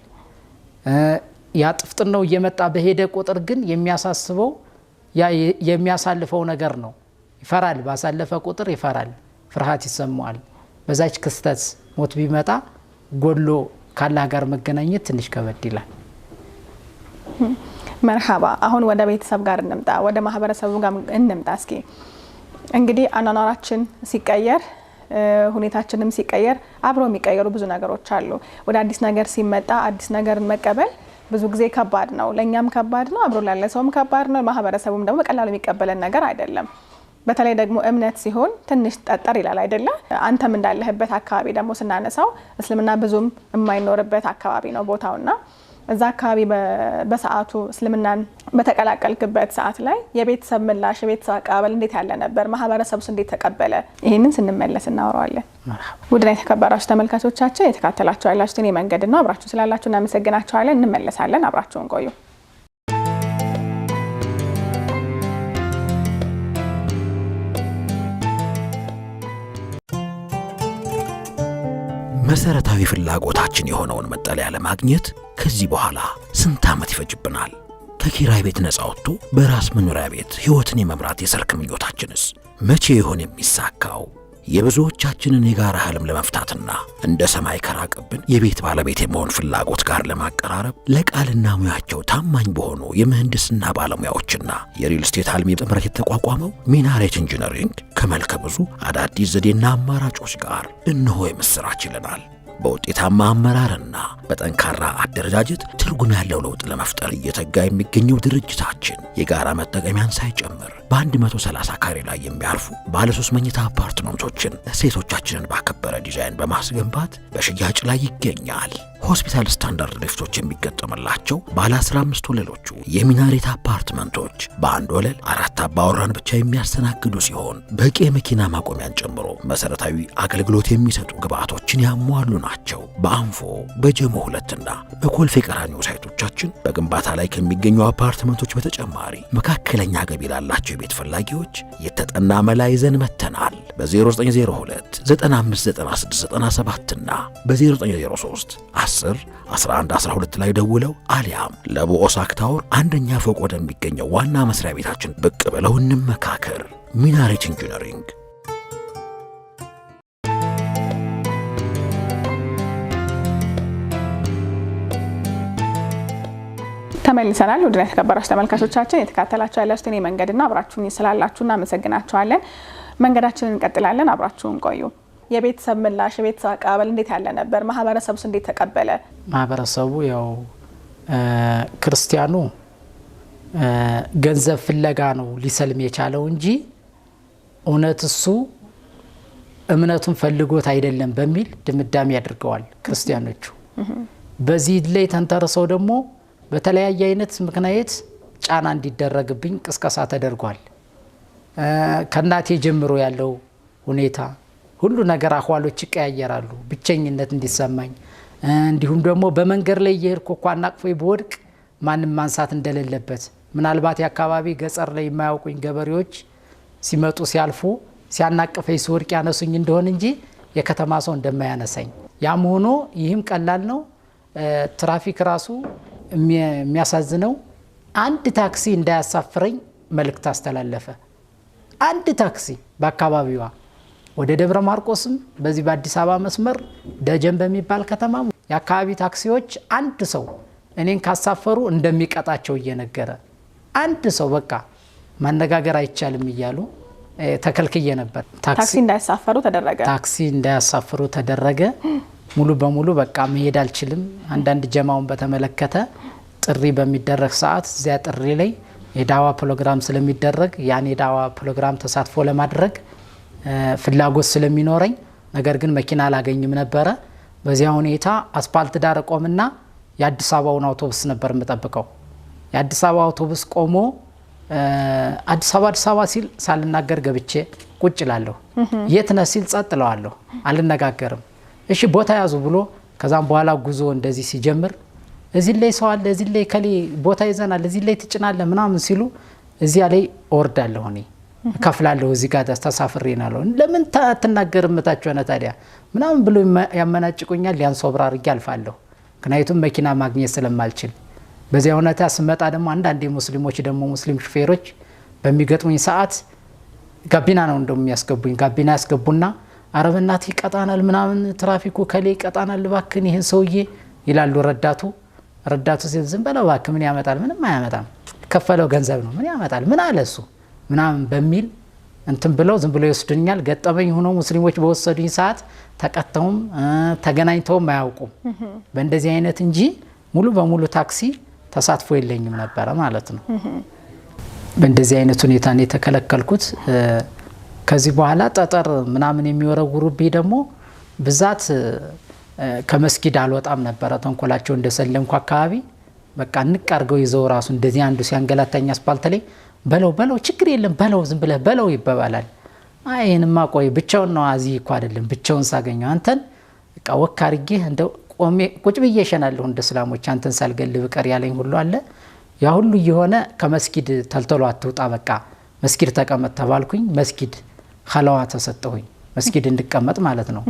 ያ ጥፍጥናው እየመጣ በሄደ ቁጥር ግን የሚያሳስበው ያ የሚያሳልፈው ነገር ነው ይፈራል ባሳለፈ ቁጥር ይፈራል ፍርሃት ይሰማዋል በዛች ክስተት ሞት ቢመጣ ጎሎ ካላህ ጋር መገናኘት ትንሽ ከበድ ይላል መርሐባ አሁን ወደ ቤተሰብ ጋር እንምጣ ወደ ማህበረሰቡ ጋር እንምጣ እስኪ እንግዲህ አናናራችን ሲቀየር ሁኔታችንም ሲቀየር አብሮ የሚቀየሩ ብዙ ነገሮች አሉ። ወደ አዲስ ነገር ሲመጣ አዲስ ነገርን መቀበል ብዙ ጊዜ ከባድ ነው። ለኛም ከባድ ነው፣ አብሮ ላለ ሰውም ከባድ ነው። ማህበረሰቡም ደግሞ በቀላሉ የሚቀበለን ነገር አይደለም። በተለይ ደግሞ እምነት ሲሆን ትንሽ ጠጠር ይላል አይደለ? አንተም እንዳለህበት አካባቢ ደግሞ ስናነሳው እስልምና ብዙም የማይኖርበት አካባቢ ነው ቦታውና እዛ አካባቢ በሰዓቱ እስልምናን በተቀላቀልክበት ሰዓት ላይ የቤተሰብ ምላሽ የቤተሰብ አቀባበል እንዴት ያለ ነበር? ማህበረሰቡስ እንዴት ተቀበለ? ይህንን ስንመለስ እናወራዋለን። ውድና የተከበራችሁ ተመልካቾቻችን የተካተላችሁ ያላችሁት የኔ መንገድ ነው። አብራችሁ ስላላችሁ እናመሰግናችኋለን። እንመለሳለን። አብራችሁን ቆዩ። መሰረታዊ ፍላጎታችን የሆነውን መጠለያ ለማግኘት ከዚህ በኋላ ስንት ዓመት ይፈጅብናል? ከኪራይ ቤት ነፃ ወጥቶ በራስ መኖሪያ ቤት ሕይወትን የመምራት የሰርክ ምኞታችንስ መቼ ይሆን የሚሳካው? የብዙዎቻችንን የጋራ ህልም ለመፍታትና እንደ ሰማይ ከራቀብን የቤት ባለቤት የመሆን ፍላጎት ጋር ለማቀራረብ ለቃልና ሙያቸው ታማኝ በሆኑ የምህንድስና ባለሙያዎችና የሪል ስቴት አልሚ ጥምረት የተቋቋመው ሚናሬት ኢንጂነሪንግ ከመልከ ብዙ አዳዲስ ዘዴና አማራጮች ጋር እነሆ የምስራች ይለናል። በውጤታማ አመራርና በጠንካራ አደረጃጀት ትርጉም ያለው ለውጥ ለመፍጠር እየተጋ የሚገኘው ድርጅታችን የጋራ መጠቀሚያን ሳይጨምር በ130 ካሬ ላይ የሚያርፉ ባለ 3 መኝታ አፓርትመንቶችን እሴቶቻችንን ባከበረ ዲዛይን በማስገንባት በሽያጭ ላይ ይገኛል። ሆስፒታል ስታንዳርድ ሊፍቶች የሚገጠምላቸው ባለ 15 ወለሎቹ የሚናሬት አፓርትመንቶች በአንድ ወለል 4 አባወራን ብቻ የሚያስተናግዱ ሲሆን በቂ የመኪና ማቆሚያን ጨምሮ መሰረታዊ አገልግሎት የሚሰጡ ግብአቶችን ያሟሉ ናቸው። በአንፎ በጀሞ 2 እና በኮልፌ ቀራኒዮ ሳይቶቻችን በግንባታ ላይ ከሚገኙ አፓርትመንቶች በተጨማሪ መካከለኛ ገቢ ላላቸው የቤት ፈላጊዎች የተጠና መላ ይዘን መተናል። በ0902 959697 እና በ0903 10 11 12 ላይ ደውለው አሊያም ለቡ ኦሳክ ታወር አንደኛ ፎቅ ወደሚገኘው ዋና መስሪያ ቤታችን ብቅ ብለው እንመካከር። ሚናሬት ኢንጂነሪንግ። ተመልሰናል። ውድና የተከበራችሁ ተመልካቾቻችን የተካተላችሁ ያላችሁት የኔ መንገድና አብራችሁን ስላላችሁ እናመሰግናችኋለን። መንገዳችንን እንቀጥላለን። አብራችሁን ቆዩ። የቤተሰብ ምላሽ የቤተሰብ አቀባበል እንዴት ያለ ነበር? ማህበረሰቡስ እንዴት ተቀበለ? ማህበረሰቡ ያው ክርስቲያኑ ገንዘብ ፍለጋ ነው ሊሰልም የቻለው እንጂ እውነት እሱ እምነቱን ፈልጎት አይደለም በሚል ድምዳሜ ያደርገዋል ክርስቲያኖቹ። በዚህ ላይ ተንተርሰው ደግሞ በተለያየ አይነት ምክንያት ጫና እንዲደረግብኝ ቅስቀሳ ተደርጓል። ከናቴ ጀምሮ ያለው ሁኔታ ሁሉ ነገር አህዋሎች ይቀያየራሉ። ብቸኝነት እንዲሰማኝ እንዲሁም ደግሞ በመንገድ ላይ እየሄድኩ እንኳን አቅፎኝ በወድቅ ማንም ማንሳት እንደሌለበት ምናልባት የአካባቢ ገጠር ላይ የማያውቁኝ ገበሬዎች ሲመጡ ሲያልፉ ሲያናቅፈኝ ስወድቅ ያነሱኝ እንደሆነ እንጂ የከተማ ሰው እንደማያነሳኝ ያም ሆኖ ይህም ቀላል ነው። ትራፊክ ራሱ የሚያሳዝነው አንድ ታክሲ እንዳያሳፍረኝ መልእክት አስተላለፈ። አንድ ታክሲ በአካባቢዋ ወደ ደብረ ማርቆስም በዚህ በአዲስ አበባ መስመር ደጀን በሚባል ከተማ የአካባቢ ታክሲዎች አንድ ሰው እኔን ካሳፈሩ እንደሚቀጣቸው እየነገረ አንድ ሰው በቃ ማነጋገር አይቻልም እያሉ ተከልክዬ ነበር። ታክሲ እንዳያሳፈሩ ተደረገ። ታክሲ እንዳያሳፈሩ ተደረገ። ሙሉ በሙሉ በቃ መሄድ አልችልም። አንዳንድ ጀማውን በተመለከተ ጥሪ በሚደረግ ሰዓት እዚያ ጥሪ ላይ የዳዋ ፕሮግራም ስለሚደረግ ያን የዳዋ ፕሮግራም ተሳትፎ ለማድረግ ፍላጎት ስለሚኖረኝ ነገር ግን መኪና አላገኝም ነበረ። በዚያ ሁኔታ አስፓልት ዳር ቆምና የአዲስ አበባውን አውቶቡስ ነበር የምጠብቀው። የአዲስ አበባ አውቶቡስ ቆሞ አዲስ አበባ ሲል ሳልናገር ገብቼ ቁጭ እላለሁ። የት ነህ ሲል ጸጥ እለዋለሁ፣ አልነጋገርም። እሺ ቦታ ያዙ ብሎ ከዛም በኋላ ጉዞ እንደዚህ ሲጀምር እዚህ ላይ ሰው አለ፣ እዚህ ላይ ከሊ ቦታ ይዘናል፣ እዚህ ላይ ትጭናለህ ምናምን ሲሉ እዚያ ላይ እወርዳለሁ፣ እኔ እከፍላለሁ፣ እዚህ ጋር ተሳፍሬናለሁ። ለምን አትናገርም ታችሁ ሆነ ታዲያ ምናምን ብሎ ያመናጭቁኛል። ያን ሰው ብራርጌ አልፋለሁ፣ ምክንያቱም መኪና ማግኘት ስለማልችል። በዚያ ሁኔታ ስመጣ ደግሞ አንዳንድ ሙስሊሞች ደግሞ ሙስሊም ሹፌሮች በሚገጥሙኝ ሰዓት ጋቢና ነው እንደሚያስገቡኝ። ጋቢና ያስገቡና አረበናት ይቀጣናል ምናምን ትራፊኩ ከሌ ይቀጣናል እባክን ይሄን ሰውዬ ይላሉ። ረዳቱ ሲል ዝም በለው እባክህ ምን ያመጣል? ምንም አያመጣም፣ ከፈለው ገንዘብ ነው ምን ያመጣል? ምን አለ እሱ ምናምን በሚል እንትን ብለው ዝም ብለው ይወስዱኛል። ገጠመኝ ሆኖ ሙስሊሞች በወሰዱኝ ሰዓት ተቀተውም ተገናኝተውም አያውቁም በእንደዚህ አይነት እንጂ ሙሉ በሙሉ ታክሲ ተሳትፎ የለኝም ነበረ ማለት ነው። በእንደዚህ አይነት ሁኔታ ነው የተከለከልኩት። ከዚህ በኋላ ጠጠር ምናምን የሚወረውሩብኝ ደግሞ ብዛት ከመስጊድ አልወጣም ነበረ። ተንኮላቸው እንደሰለምኩ አካባቢ በቃ እንቃርገው ይዘው ራሱ እንደዚህ አንዱ ሲያንገላታኝ አስፓልት ላይ በለው ችግር የለም በለው ዝም ብለህ በለው ይባባላል። አይንማ ቆይ ብቻውን ነው አዚ እኮ አይደለም ብቻውን ሳገኘው አንተን በቃ ወካርጌ እንደው ቆሜ ቁጭ ብዬ እሸናለሁ እንደ እስላሞች አንተን ሳልገልብ ቀር ያለኝ ሁሉ አለ። ያ ሁሉ የሆነ ከመስጊድ ተልተሎ አትውጣ በቃ መስጊድ ተቀመጥ ተባልኩኝ። መስጊድ ኸለዋ ተሰጠሁኝ መስጊድ እንድቀመጥ ማለት ነው።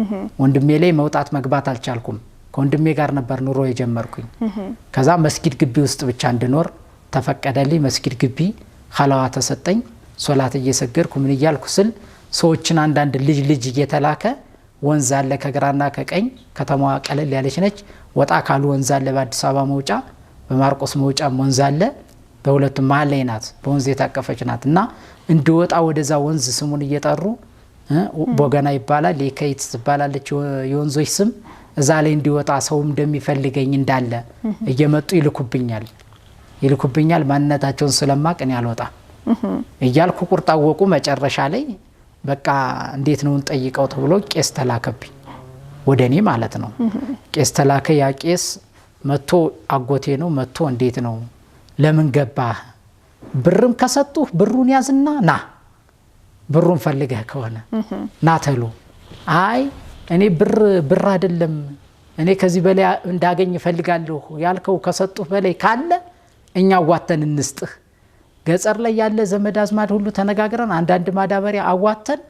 ወንድሜ ላይ መውጣት መግባት አልቻልኩም። ከወንድሜ ጋር ነበር ኑሮ የጀመርኩኝ። ከዛ መስጊድ ግቢ ውስጥ ብቻ እንድኖር ተፈቀደልኝ። መስጊድ ግቢ ኸለዋ ተሰጠኝ። ሶላት እየሰገድኩ ምን እያልኩ ስል ሰዎችን አንዳንድ ልጅ እየተላከ ወንዝ አለ ከግራና ከቀኝ ከተማዋ ቀለል ያለች ነች። ወጣ ካሉ ወንዝ አለ በአዲስ አበባ መውጫ በማርቆስ መውጫም ወንዝ አለ። በሁለቱም መሀል ላይ ናት በወንዝ የታቀፈች ናት። እና እንድወጣ ወደዛ ወንዝ ስሙን እየጠሩ ቦገና ይባላል የከይት ትባላለች የወንዞች ስም እዛ ላይ እንዲወጣ ሰው እንደሚፈልገኝ እንዳለ እየመጡ ይልኩብኛል ማንነታቸውን ስለማቅ እኔ አልወጣም እያልኩ ቁርጥ አወቁ። መጨረሻ ላይ በቃ እንዴት ነው እንጠይቀው ተብሎ ቄስ ተላከብኝ ወደኔ ማለት ነው። ቄስ ተላከ። ያ ቄስ መጥቶ አጎቴ ነው መጥቶ እንዴት ነው ለምን ገባህ? ብርም ከሰጡ ብሩን ያዝና ና ብሩን ፈልገህ ከሆነ ና ተሉ። አይ እኔ ብር አይደለም እኔ ከዚህ በላይ እንዳገኝ ፈልጋለሁ ያልከው ከሰጡ በላይ ካለ እኛ ዋተን እንስጥህ። ገጸር ላይ ያለ ዘመድ አዝማድ ሁሉ ተነጋግረን አንዳንድ ማዳበሪያ አዋተን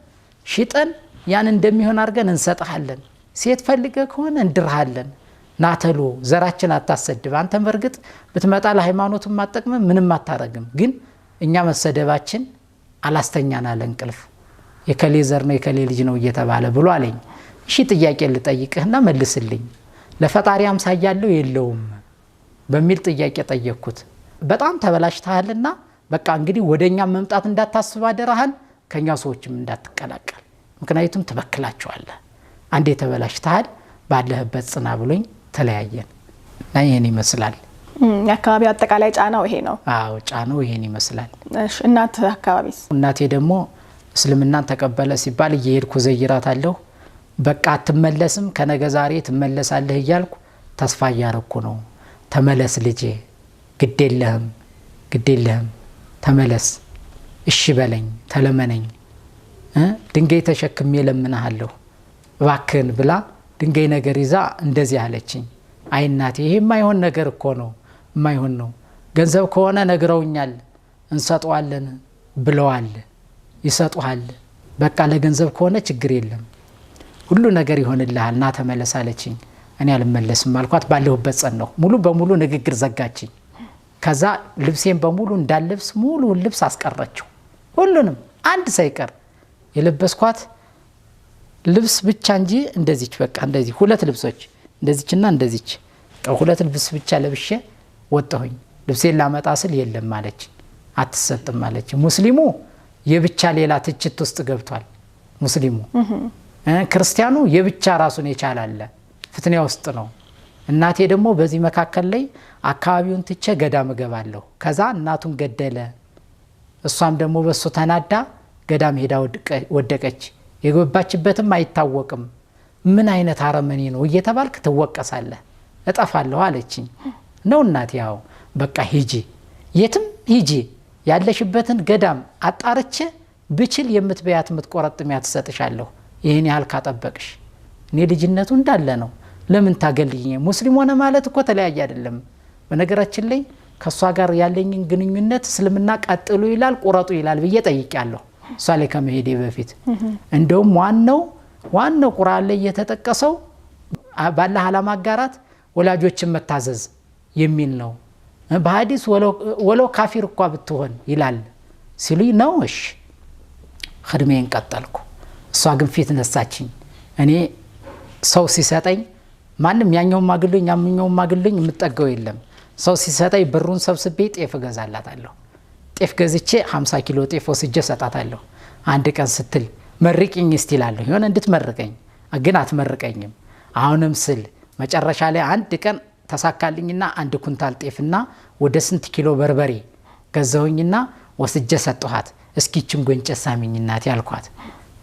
ሽጠን ያን እንደሚሆን አድርገን እንሰጥሃለን። ሴት ፈልገህ ከሆነ እንድርሃለን። ናተሉ ዘራችን አታሰድብ። አንተም በርግጥ ብትመጣ ለሃይማኖቱም አጠቅም ምንም አታረግም። ግን እኛ መሰደባችን አላስተኛና ለእንቅልፍ የከሌ ዘር ነው የከሌ ልጅ ነው እየተባለ ብሎ አለኝ። እሺ ጥያቄ ልጠይቅህና መልስልኝ። ለፈጣሪ አምሳያ ያለው የለውም በሚል ጥያቄ ጠየቅኩት። በጣም ተበላሽተሃልና በቃ እንግዲህ ወደኛ መምጣት እንዳታስብ አደረሃን ከኛ ሰዎችም እንዳትቀላቀል ምክንያቱም ትበክላቸዋለህ። አንዴ ተበላሽተሃል ባለህበት ጽና ብሎኝ ተለያየን። ይሄን ይመስላል። የአካባቢው አጠቃላይ ጫናው ይሄ ነው? አዎ ጫናው ይሄን ይመስላል። እሺ እናት አካባቢስ? እናቴ ደግሞ እስልምናን ተቀበለ ሲባል እየሄድኩ ዘይራታለሁ። በቃ አትመለስም ከነገ ዛሬ ትመለሳለህ እያልኩ ተስፋ እያረኩ ነው። ተመለስ ልጄ ግዴለህም ተመለስ እሺ በለኝ ተለመነኝ ድንጋይ ተሸክሜ ለምንሃለሁ እባክህን ብላ ድንጋይ ነገር ይዛ እንደዚህ አለችኝ። አይ እናቴ ይሄ የማይሆን ነገር እኮ ነው የማይሆን ነው። ገንዘብ ከሆነ ነግረውኛል እንሰጠዋለን ብለዋል ይሰጡሃል። በቃ ለገንዘብ ከሆነ ችግር የለም ሁሉ ነገር ይሆንልሃል ና ተመለስ አለችኝ። እኔ አልመለስም አልኳት። ባለሁበት ጸነሁ። ሙሉ በሙሉ ንግግር ዘጋችኝ። ከዛ ልብሴን በሙሉ እንዳልብስ ሙሉ ልብስ አስቀረችው። ሁሉንም አንድ ሳይቀር የለበስኳት ልብስ ብቻ እንጂ እንደዚች በቃ እንደዚህ ሁለት ልብሶች እንደዚችና እንደዚች ሁለት ልብስ ብቻ ለብሼ ወጣሁኝ። ልብሴን ላመጣ ስል የለም ማለች አትሰጥም ማለች። ሙስሊሙ የብቻ ሌላ ትችት ውስጥ ገብቷል። ሙስሊሙ ክርስቲያኑ የብቻ ራሱን የቻላለ ፍትኔ ውስጥ ነው። እናቴ ደግሞ በዚህ መካከል ላይ አካባቢውን ትቼ ገዳም እገባለሁ። ከዛ እናቱን ገደለ። እሷም ደግሞ በሱ ተናዳ ገዳም ሄዳ ወደቀች። የገባችበትም አይታወቅም። ምን አይነት አረመኔ ነው እየተባልክ ትወቀሳለህ። እጠፋለሁ አለችኝ። ነው እናቴ ያው በቃ ሂጂ የትም ሂጂ ያለሽበትን ገዳም አጣርቼ ብችል የምትበያት የምትቆረጥሚያት ትሰጥሻለሁ ይሄን ያህል ካጠበቅሽ። እኔ ልጅነቱ እንዳለ ነው ለምን ታገልኝ? ሙስሊም ሆነ ማለት እኮ ተለያየ አይደለም። በነገራችን ላይ ከሷ ጋር ያለኝን ግንኙነት እስልምና ቀጥሉ ይላል ቁረጡ ይላል ብዬ ጠይቄያለሁ እሷ ላይ ከመሄዴ በፊት። እንደውም ዋናው ቁርአን ላይ የተጠቀሰው ባለ ዓላማ አጋራት ወላጆችን መታዘዝ የሚል ነው። በሐዲስ ወለው ካፊር እንኳን ብትሆን ይላል ሲሉኝ ነው እሺ خدمين ቀጠልኩ። እሷ ግን ፊት ነሳችኝ። እኔ ሰው ሲሰጠኝ ማንም ያኛውም ማግልኝ ያምኛውም ማግልኝ የምጠገው የለም። ሰው ሲሰጠኝ ብሩን ሰብስቤ ጤፍ ገዛላታለሁ። ጤፍ ገዝቼ 50 ኪሎ ጤፍ ወስጄ ሰጣታለሁ። አንድ ቀን ስትል መርቂኝ እስቲላለሁ የሆነ እንድትመርቀኝ ግን አትመርቀኝም። አሁንም ስል መጨረሻ ላይ አንድ ቀን ተሳካልኝና 1 ኩንታል ጤፍና ወደ ስንት ኪሎ በርበሬ ገዛውኝና ወስጄ ሰጠኋት። እስኪችን ጉንጨን ሳሚኝ እናቴ አልኳት።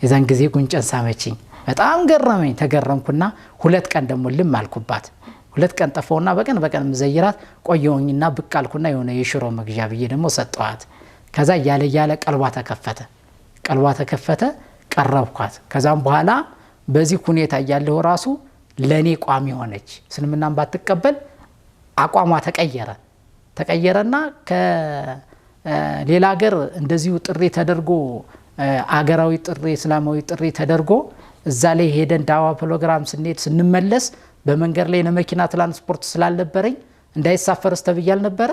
የዛን ጊዜ ጉንጨን ሳመችኝ። በጣም ገረመኝ። ተገረምኩና 2 ቀን ደግሞ ልም አልኩባት። 2 ቀን ጠፋውና በቀን መዘይራት ቆየውኝና ብቅ አልኩና የሆነ የሽሮ መግዣ ብዬ ደግሞ ሰጠኋት። ከዛ ያለ ቀልቧ ተከፈተ ቀረብኳት። ከዛም በኋላ በዚህ ሁኔታ ያለው ራሱ ለኔ ቋሚ ሆነች። እስልምናን ባትቀበል አቋሟ ተቀየረና ከሌላ ሀገር እንደዚሁ ጥሪ ተደርጎ አገራዊ ጥሪ እስላማዊ ጥሪ ተደርጎ እዛ ላይ ሄደን ዳዋ ፕሮግራም ስንመለስ በመንገድ ላይ ለመኪና ትራንስፖርት ስላልነበረኝ እንዳይሳፈርስ ተብያል ነበር።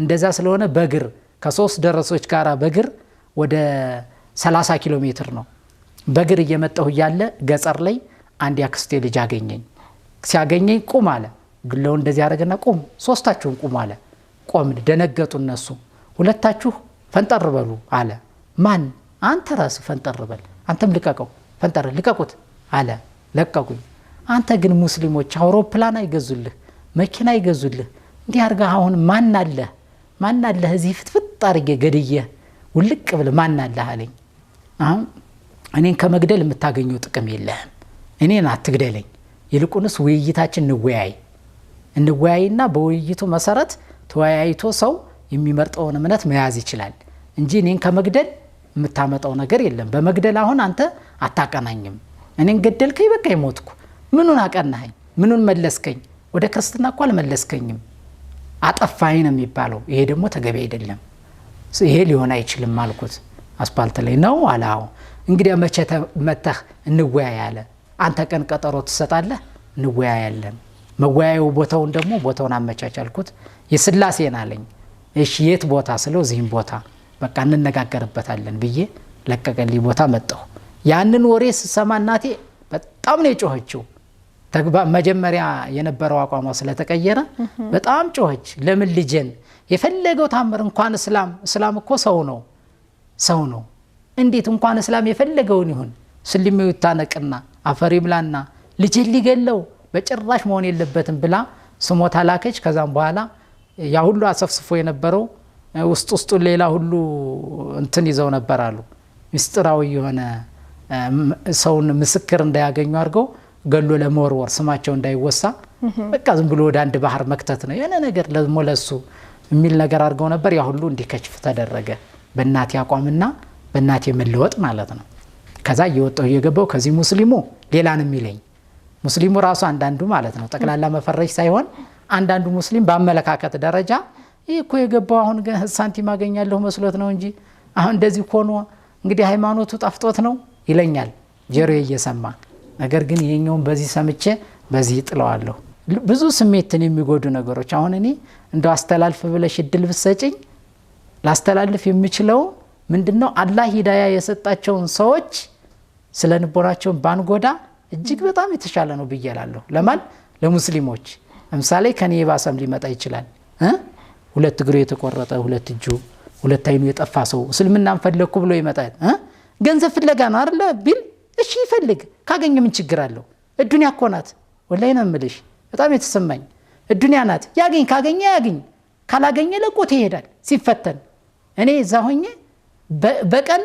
እንደዛ ስለሆነ በእግር ከ3 ደረሶች ጋር በእግር ወደ 30 ኪሎ ሜትር ነው በእግር እየመጣሁ ያለ ገጸር ላይ አንድ ያክስቴ ልጅ አገኘኝ። ሲያገኘኝ ቁም አለ። ግለው እንደዚህ ያደረገና ቁም፣ 3ታችሁም ቁም አለ። ቆምን። ደነገጡ እነሱ። 2ታችሁ ፈንጠር በሉ አለ። ማን? አንተ ራስህ ፈንጠር በል፣ አንተም ልቀቀው፣ ፈንጠር ልቀቁት አለ። ለቀቁኝ። አንተ ግን ሙስሊሞች አውሮፕላን አይገዙልህ፣ መኪና አይገዙልህ፣ እንዲህ አድርገህ አሁን ማን አለህ እዚህ ፍትፍት አድርጌ ገድዬህ ውልቅ ብለህ ማን አለህ አለኝ። አሁን እኔን ከመግደል የምታገኘው ጥቅም የለህም፣ እኔን አትግደለኝ፣ ይልቁንስ ውይይታችን እንወያይና በውይይቱ መሰረት ተወያይቶ ሰው የሚመርጠውን እምነት መያዝ ይችላል እንጂ እኔን ከመግደል የምታመጣው ነገር የለም። በመግደል አሁን አንተ አታቀናኝም። እኔን ገደልከኝ፣ በቃ ይሞትኩ። ምኑን አቀናኸኝ? ምኑን መለስከኝ? ወደ ክርስትና እኮ አልመለስከኝም። አጠፋኝ ነው የሚባለው። ይሄ ደግሞ ተገቢ አይደለም፣ ይሄ ሊሆን አይችልም አልኩት። አስፓልት ላይ ነው አለ። አዎ እንግዲህ መቼ መተህ እንወያይ አለ። አንተ ቀን ቀጠሮ ትሰጣለህ፣ እንወያያለን። መወያየው ቦታውን አመቻች አልኩት። የስላሴን አለኝ። እሺ የት ቦታ ስለው እዚህም ቦታ፣ በቃ እንነጋገርበታለን ብዬ ለቀቀልኝ ቦታ መጣሁ። ያንን ወሬ ስሰማ እናቴ በጣም ነው የጮኸችው። መጀመሪያ የነበረው አቋሟ ስለተቀየረ በጣም ጮኸች። ለምን ልጄን የፈለገው ታምር እንኳን እስላም እኮ ሰው ነው እንዴት እንኳን እስላም የፈለገውን ይሁን ስልሜው ይታነቅና አፈር ይብላና ልጄን ሊገለው በጭራሽ መሆን የለበትም ብላ ስሞታ ላከች። ከዛም በኋላ ያ ሁሉ አሰፍስፎ የነበረው ውስጡ ሌላ ሁሉ እንትን ይዘው ነበር አሉ። ምስጢራዊ የሆነ ሰውን ምስክር እንዳያገኙ አድርገው ገሎ ለመወርወር ስማቸው እንዳይወሳ በቃ ዝም ብሎ ወደ አንድ ባህር መክተት ነው የሆነ ነገር ለሞለሱ የሚል ነገር አድርገው ነበር። ያ ሁሉ እንዲከሽፍ ተደረገ በእናቴ አቋምና በእናቴ መለወጥ ማለት ነው። ከዛ እየወጣሁ እየገባው ከዚህ ሙስሊሙ ሌላን የሚለኝ ሙስሊሙ ራሱ አንዳንዱ ማለት ነው ጠቅላላ መፈረጅ ሳይሆን አንዳንዱ ሙስሊም በአመለካከት ደረጃ ይህ እኮ የገባው አሁን ሳንቲም አገኛለሁ መስሎት ነው እንጂ አሁን እንደዚህ ሆኖ እንግዲህ ሃይማኖቱ ጣፍጦት ነው ይለኛል ጆሮዬ እየሰማ። ነገር ግን ይሄኛውን በዚህ ሰምቼ በዚህ ጥለዋለሁ። ብዙ ስሜትን የሚጎዱ ነገሮች አሁን እኔ እንደው አስተላልፍ ብለሽ እድል ብትሰጪኝ ላስተላልፍ የምችለው ምንድነው አላህ ሂዳያ የሰጣቸውን ሰዎች ስለ ንቦናቸውን ባንጎዳ እጅግ በጣም የተሻለ ነው ብያላለሁ። ለማን? ለሙስሊሞች። ለምሳሌ ከኔ የባሰም ሊመጣ ይችላል። 2 እግሩ የተቆረጠ 2 እጁ 2 አይኑ የጠፋ ሰው እስልምናን ፈለኩ ብሎ ይመጣል። ገንዘብ ፍለጋ ነው አይደል ቢል እሺ ይፈልግ፣ ካገኘ ምን ችግር አለው? እዱንያ እኮ ናት። ወላሂ ነው የምልሽ፣ በጣም የተሰማኝ እዱንያ ናት። ያገኝ ካገኘ ያገኝ፣ ካላገኘ ለቆት ይሄዳል ሲፈተን። እኔ እዛ ሆኜ በቀን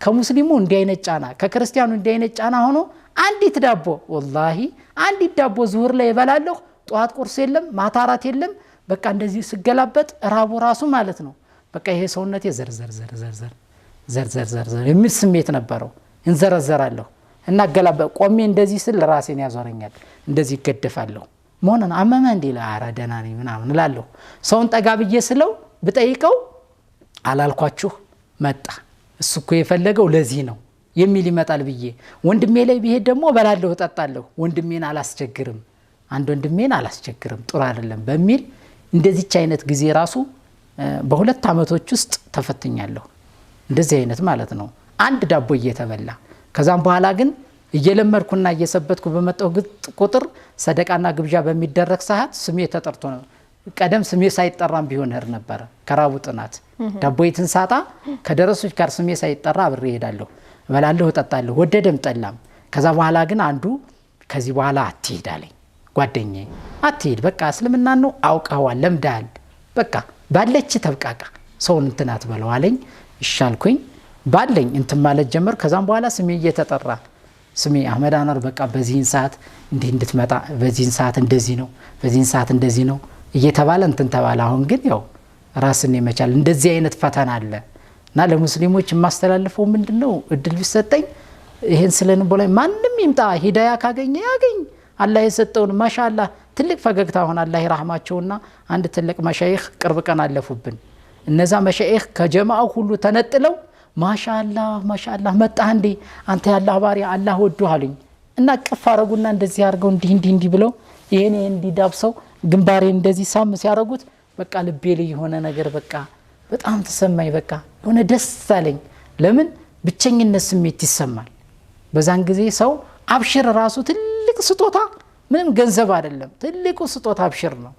ከሙስሊሙ እንዲህ አይነት ጫና ከክርስቲያኑ እንዲህ አይነት ጫና ሆኖ አንዲት ዳቦ ወላሂ አንዲት ዳቦ ዙሁር ላይ እበላለሁ። ጧት ቁርስ የለም፣ ማታ እራት የለም። በቃ እንደዚህ ስገላበጥ ራቡ ራሱ ማለት ነው በቃ ይሄ ሰውነቴ ዘርዘር የሚል ስሜት ነበረው። እንዘረዘራለሁ እና ገላበጥ ቆሜ እንደዚህ ስል ራሴን ያዞረኛል፣ እንደዚህ ይገደፋለሁ። መሆነን አመመ እንዴ ለአራ ደህና ነኝ ምናምን እላለሁ። ሰውን ጠጋ ብዬ ስለው ብጠይቀው አላልኳችሁ መጣ እሱ እኮ የፈለገው ለዚህ ነው የሚል ይመጣል ብዬ ወንድሜ ላይ ቢሄድ ደግሞ እበላለሁ እጠጣለሁ። ወንድሜን አላስቸግርም፣ አንድ ወንድሜን አላስቸግርም፣ ጥሩ አይደለም በሚል እንደዚህች አይነት ጊዜ ራሱ በ2 ዓመቶች ውስጥ ተፈትኛለሁ። እንደዚህ አይነት ማለት ነው አንድ ዳቦ እየተበላ ከዛም በኋላ ግን እየለመድኩና እየሰበትኩ በመጣው ቁጥር ሰደቃና ግብዣ በሚደረግ ሰዓት ስሜ ተጠርቶ ነው። ቀደም ስሜ ሳይጠራም ቢሆን ሄር ነበር ከራቡ ጥናት ዳቦይትን ሳጣ ከደረሶች ጋር ስሜ ሳይጠራ አብሬ እሄዳለሁ፣ እበላለሁ፣ እጠጣለሁ ወደደም ጠላም። ከዛ በኋላ ግን አንዱ ከዚህ በኋላ አትሄድ አለኝ ጓደኛዬ። አትሄድ በቃ እስልምና ነው አውቀዋል ለምዳል፣ በቃ ባለች ተብቃቃ ሰውን እንትን አትበለው አለኝ። ይሻልኩኝ ባለኝ እንትን ማለት ጀመር። ከዛም በኋላ ስሜ እየተጠራ ስሜ አህመድ አንዋር በቃ በዚህን ሰዓት እንዲህ እንድትመጣ፣ በዚህን ሰዓት እንደዚህ ነው፣ በዚህን ሰዓት እንደዚህ ነው እየተባለ እንትን ተባለ። አሁን ግን ያው ራስን የመቻል እንደዚህ አይነት ፈተና አለ እና ለሙስሊሞች የማስተላልፈው ምንድነው እድል ቢሰጠኝ ይሄን ስለንቦላይ ማንም ይምጣ ሂዳያ ካገኘ ያገኝ አላህ የሰጠውን ማሻአላህ ትልቅ ፈገግታ ሆነ አላህ ይራህማቸውና አንድ ትልቅ መሻይኽ ቅርብ ቀን አለፉብን። እነዛ መሻይኽ ከጀማዓው ሁሉ ተነጥለው ማሻአላህ ማሻአላህ መጣህ እንዴ አንተ ያላህ ባሪያ አላህ ወዶህ አሉኝ እና ቅፍ አረጉና እንደዚህ አድርገው እንዲህ ብለው ይሄን እንዲዳብሰው ግንባሬ እንደዚህ ሳም ሲያረጉት በቃ ልቤ ላይ የሆነ ነገር በቃ በጣም ተሰማኝ። በቃ የሆነ ደስ አለኝ። ለምን ብቸኝነት ስሜት ይሰማል። በዛን ጊዜ ሰው አብሽር ራሱ ትልቅ ስጦታ ምንም ገንዘብ አይደለም፣ ትልቁ ስጦታ አብሽር ነው።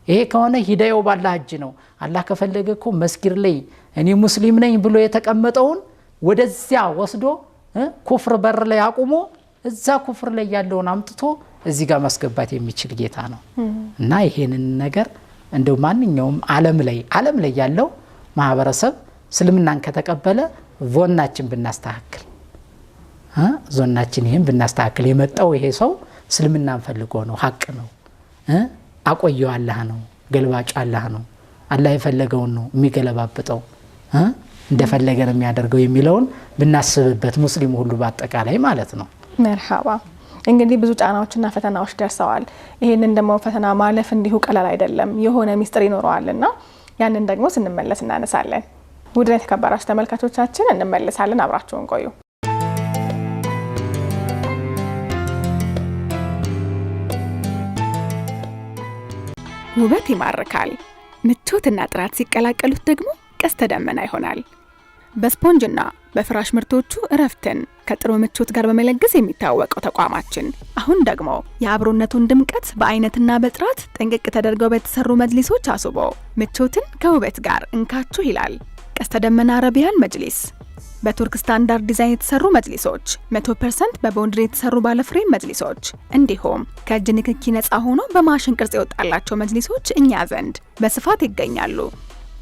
ይሄ ከሆነ ሂዳያው ባላህ እጅ ነው። አላህ ከፈለገ እኮ መስጊድ ላይ እኔ ሙስሊም ነኝ ብሎ የተቀመጠውን ወደዚያ ወስዶ ኩፍር በር ላይ አቁሞ እዛ ኩፍር ላይ ያለውን አምጥቶ እዚህ ጋር ማስገባት የሚችል ጌታ ነው እና ይሄንን ነገር እንደው ማንኛውም ዓለም ላይ ያለው ማህበረሰብ እስልምናን ከተቀበለ ዞናችን ብናስተካክል ዞናችን ይሄን ብናስተካክል የመጣው ይሄ ሰው እስልምናን ፈልጎ ነው፣ ሀቅ ነው፣ አቆየው አላህ ነው፣ ገልባጭ አላህ ነው፣ አላህ የፈለገውን ነው የሚገለባብጠው፣ እንደፈለገ ነው የሚያደርገው የሚለውን ብናስብበት ሙስሊም ሁሉ በአጠቃላይ ማለት ነው። መርሐባ። እንግዲህ ብዙ ጫናዎችና ፈተናዎች ደርሰዋል። ይሄንን ደግሞ ፈተና ማለፍ እንዲሁ ቀላል አይደለም፣ የሆነ ሚስጥር ይኖረዋልና ያንን ደግሞ ስንመለስ እናነሳለን። ውድና የተከበራችሁ ተመልካቾቻችን እንመለሳለን፣ አብራችሁን ቆዩ። ውበት ይማርካል፣ ምቾትና ጥራት ሲቀላቀሉት ደግሞ ቀስተ ደመና ይሆናል። በስፖንጅና በፍራሽ ምርቶቹ እረፍትን ከጥሩ ምቾት ጋር በመለገስ የሚታወቀው ተቋማችን አሁን ደግሞ የአብሮነቱን ድምቀት በአይነትና በጥራት ጥንቅቅ ተደርገው በተሰሩ መጅሊሶች አስቦ ምቾትን ከውበት ጋር እንካችሁ ይላል። ቀስተ ደመና አረቢያን መጅሊስ በቱርክ ስታንዳርድ ዲዛይን የተሰሩ መጅሊሶች፣ 100% በቦንድሪ የተሰሩ ባለፍሬም መጅሊሶች እንዲሁም ከእጅ ንክኪ ነፃ ሆኖ በማሽን ቅርጽ የወጣላቸው መጅሊሶች እኛ ዘንድ በስፋት ይገኛሉ።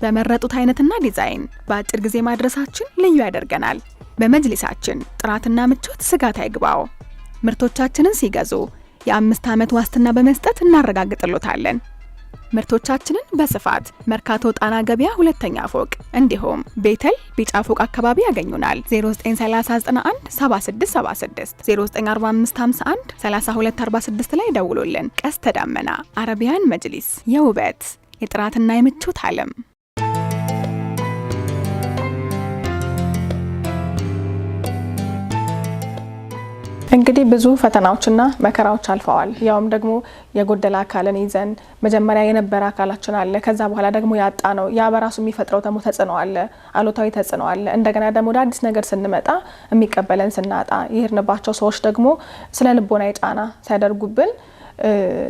በመረጡት አይነትና ዲዛይን በአጭር ጊዜ ማድረሳችን ልዩ ያደርገናል። በመጅሊሳችን ጥራትና ምቾት ስጋት አይግባው። ምርቶቻችንን ሲገዙ የ5 ዓመት ዋስትና በመስጠት እናረጋግጥሎታለን። ምርቶቻችንን በስፋት መርካቶ ጣና ገበያ ሁለተኛ ፎቅ እንዲሁም ቤተል ቢጫ ፎቅ አካባቢ ያገኙናል። 0931 7676 0945 51 3246 ላይ ደውሉልን። ቀስተ ደመና አረቢያን መጅሊስ የውበት የጥራትና የምቾት ዓለም። እንግዲህ ብዙ ፈተናዎችና መከራዎች አልፈዋል። ያውም ደግሞ የጎደለ አካልን ይዘን መጀመሪያ የነበረ አካላችን አለ፣ ከዛ በኋላ ደግሞ ያጣ ነው። ያ በራሱ የሚፈጥረው ደግሞ ተጽዕኖ አለ፣ አሉታዊ ተጽዕኖ አለ። እንደገና ደግሞ ወደ አዲስ ነገር ስንመጣ የሚቀበለን ስናጣ፣ ይሄድንባቸው ሰዎች ደግሞ ስለ ልቦናዊ ጫና ሲያደርጉብን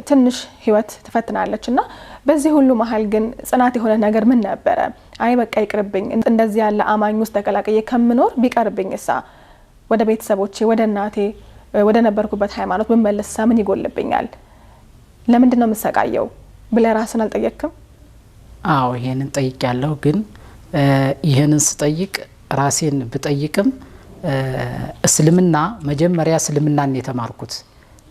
ትንሽ ህይወት ትፈትናለች እና በዚህ ሁሉ መሀል ግን ጽናት የሆነ ነገር ምን ነበረ? አይ በቃ ይቅርብኝ፣ እንደዚህ ያለ አማኝ ውስጥ ተቀላቅዬ ከምኖር ቢቀርብኝ እሳ ወደ ቤተሰቦቼ ወደ እናቴ ወደ ነበርኩበት ሃይማኖት ብመለስ ምን ይጎልብኛል? ለምንድን ነው የምሰቃየው ብለህ ራስን አልጠየቅክም? አዎ ይሄንን ጠይቄያለሁ። ግን ይሄንን ስጠይቅ ራሴን ብጠይቅም እስልምና መጀመሪያ እስልምናን የተማርኩት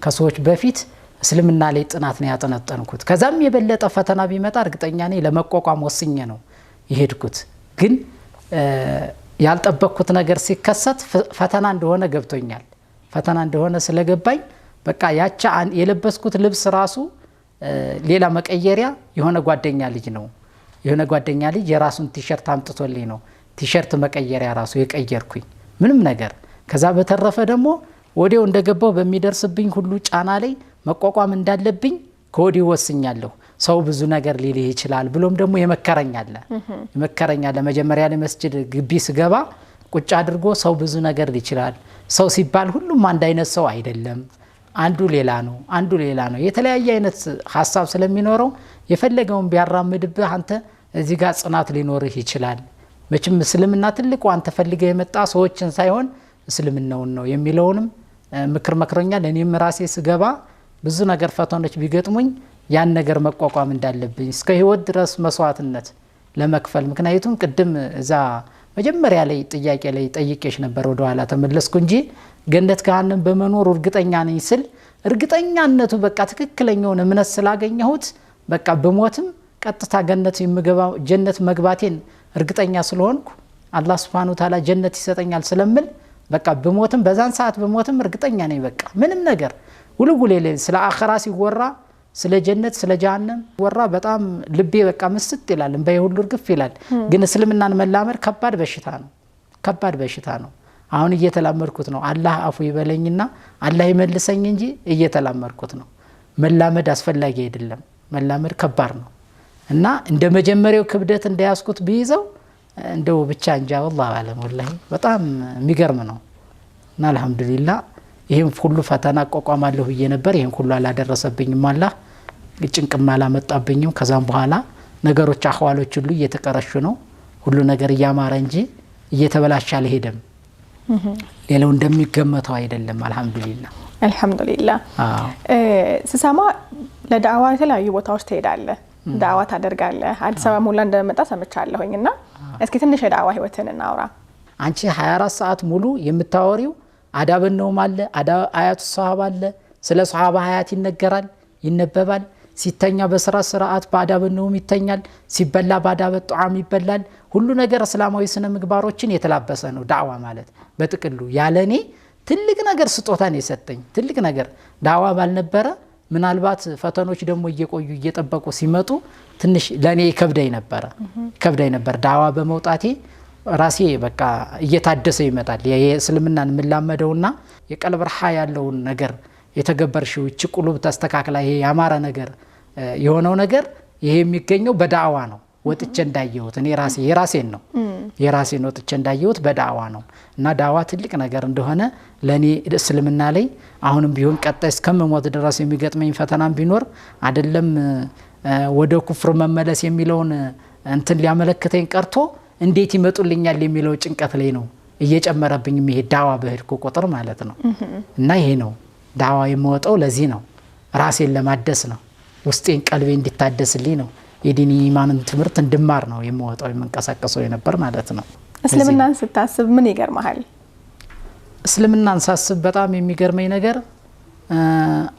ከሰዎች በፊት እስልምና ላይ ጥናት ነው ያጠነጠንኩት። ከዛም የበለጠ ፈተና ቢመጣ እርግጠኛ ነኝ ለመቋቋም ወስኜ ነው የሄድኩት። ግን ያልጠበቅኩት ነገር ሲከሰት ፈተና እንደሆነ ገብቶኛል። ፈተና እንደሆነ ስለገባኝ በቃ ያቻ የለበስኩት ልብስ ራሱ ሌላ መቀየሪያ የሆነ ጓደኛ ልጅ ነው። የሆነ ጓደኛ ልጅ የራሱን ቲሸርት አምጥቶልኝ ነው ቲሸርት መቀየሪያ ራሱ የቀየርኩኝ ምንም ነገር። ከዛ በተረፈ ደግሞ ወዲያው እንደገባው በሚደርስብኝ ሁሉ ጫና ላይ መቋቋም እንዳለብኝ ከወዲሁ ወስኛለሁ። ሰው ብዙ ነገር ሊልህ ይችላል ብሎም ደግሞ የመከረኛል። መጀመሪያ ላይ መስጂድ ግቢ ስገባ ቁጭ አድርጎ ሰው ብዙ ነገር ይችላል። ሰው ሲባል ሁሉም አንድ አይነት ሰው አይደለም። አንዱ ሌላ ነው። የተለያየ አይነት ሐሳብ ስለሚኖረው የፈለገውን ቢያራምድብህ አንተ እዚህ ጋር ጽናት ሊኖርህ ይችላል። መቼም እስልምና ትልቁ አንተ ፈልገህ የመጣ ሰዎችን ሳይሆን እስልምናውን ነው የሚለውንም ምክር መክሮኛል። እኔም ራሴ ስገባ ብዙ ነገር ፈተኖች ቢገጥሙኝ ያን ነገር መቋቋም እንዳለብኝ እስከ ህይወት ድረስ መስዋዕትነት ለመክፈል ምክንያቱም ቅድም እዛ መጀመሪያ ላይ ጥያቄ ላይ ጠይቄሽ ነበር ወደ ኋላ ተመለስኩ እንጂ ገነት ገሃነም በመኖር እርግጠኛ ነኝ ስል እርግጠኛነቱ በቃ ትክክለኛውን እምነት ስላገኘሁት በቃ በሞትም ቀጥታ ገነት የምገባው ጀነት መግባቴን እርግጠኛ ስለሆንኩ አላህ Subhanahu Wa Ta'ala ጀነት ይሰጠኛል ስለምል በቃ በሞትም በዛን ሰዓት በሞትም እርግጠኛ ነኝ። በቃ ምንም ነገር ውልጉሌ ስለ አኺራ ሲወራ ስለ ጀነት ስለ ጀሃነም ወራ በጣም ልቤ በቃ መስጥ ይላል እንበይ ሁሉ እርግፍ ይላል። ግን እስልምናን መላመድ ከባድ በሽታ ነው። አሁን እየተላመድኩት ነው። አላህ አፉ ይበለኝና አላህ ይመልሰኝ እንጂ እየተላመድኩት ነው። መላመድ አስፈላጊ አይደለም። መላመድ ከባድ ነው እና እንደ መጀመሪያው ክብደት እንዳያስኩት ቢይዘው እንደው ብቻ እንጃ والله አለም ወላሂ በጣም የሚገርም ነው እና አልহামዱሊላህ ይሄን ሁሉ ፈተና ቆቋማለሁ ብዬ ነበር። ይሄን ሁሉ አላደረሰብኝም። አላህ ጭንቅም አላመጣብኝም። ከዛም በኋላ ነገሮች አህዋሎች ሁሉ እየተቀረሹ ነው። ሁሉ ነገር እያማረ እንጂ እየተበላሸ አልሄደም። ሌላው እንደሚገመተው አይደለም። አልহামዱሊላህ ስሰማ ለዳዕዋ የተለያዩ ቦታዎች ትሄዳለህ፣ ዳዕዋ ታደርጋለህ። አዲስ አበባ ሙላ እንደመጣ ሰምቻለሁኝና እስኪ ትንሽ የዳዕዋ ህይወትን እናውራ። አንቺ 24 ሰዓት ሙሉ የምታወሪው አዳብ ነው ማለ አያቱ ሷሃባ አለ። ስለ ሷሃባ ሀያት ይነገራል ይነበባል። ሲተኛ በስራ ስርዓት በአዳብ ነው ይተኛል። ሲበላ በአዳብ ጧም ይበላል። ሁሉ ነገር እስላማዊ ስነ ምግባሮችን የተላበሰ ነው ዳዕዋ ማለት በጥቅሉ። ያለኔ ትልቅ ነገር ስጦታ ነው የሰጠኝ። ትልቅ ነገር ዳዕዋ ባልነበረ ምናልባት ፈተኖች ደግሞ እየቆዩ እየጠበቁ ሲመጡ ትንሽ ለኔ ከብዳይ ነበር ዳዕዋ በመውጣቴ ራሴ በቃ እየታደሰ ይመጣል። የእስልምናን ምላመደውና የቀልብ ረሃ ያለውን ነገር የተገበርሽው እቺ ቁሉብ ተስተካክላ ይሄ ያማረ ነገር የሆነው ነገር ይሄ የሚገኘው በዳዕዋ ነው። ወጥቼ እንዳየሁት እኔ የራሴን ወጥቼ እንዳየሁት በዳዕዋ ነው እና ዳዕዋ ትልቅ ነገር እንደሆነ ለኔ እስልምና ላይ አሁንም ቢሆን ቀጣይ እስከመሞት ድረስ የሚገጥመኝ ፈተናም ቢኖር አይደለም ወደ ኩፍር መመለስ የሚለውን እንትን ሊያመለክተኝ ቀርቶ እንዴት ይመጡልኛል የሚለው ጭንቀት ላይ ነው እየጨመረብኝ የሚሄድ ዳዕዋ በህድኩ ቁጥር ማለት ነው። እና ይሄ ነው ዳዕዋ የምወጣው ለዚህ ነው፣ ራሴን ለማደስ ነው፣ ውስጤን ቀልቤ እንዲታደስልኝ ነው፣ የዲን ኢማንን ትምህርት እንድማር ነው የምወጣው የምንቀሳቀሰው የነበር ማለት ነው። እስልምናን ስታስብ ምን ይገርማል? እስልምናን ሳስብ በጣም የሚገርመኝ ነገር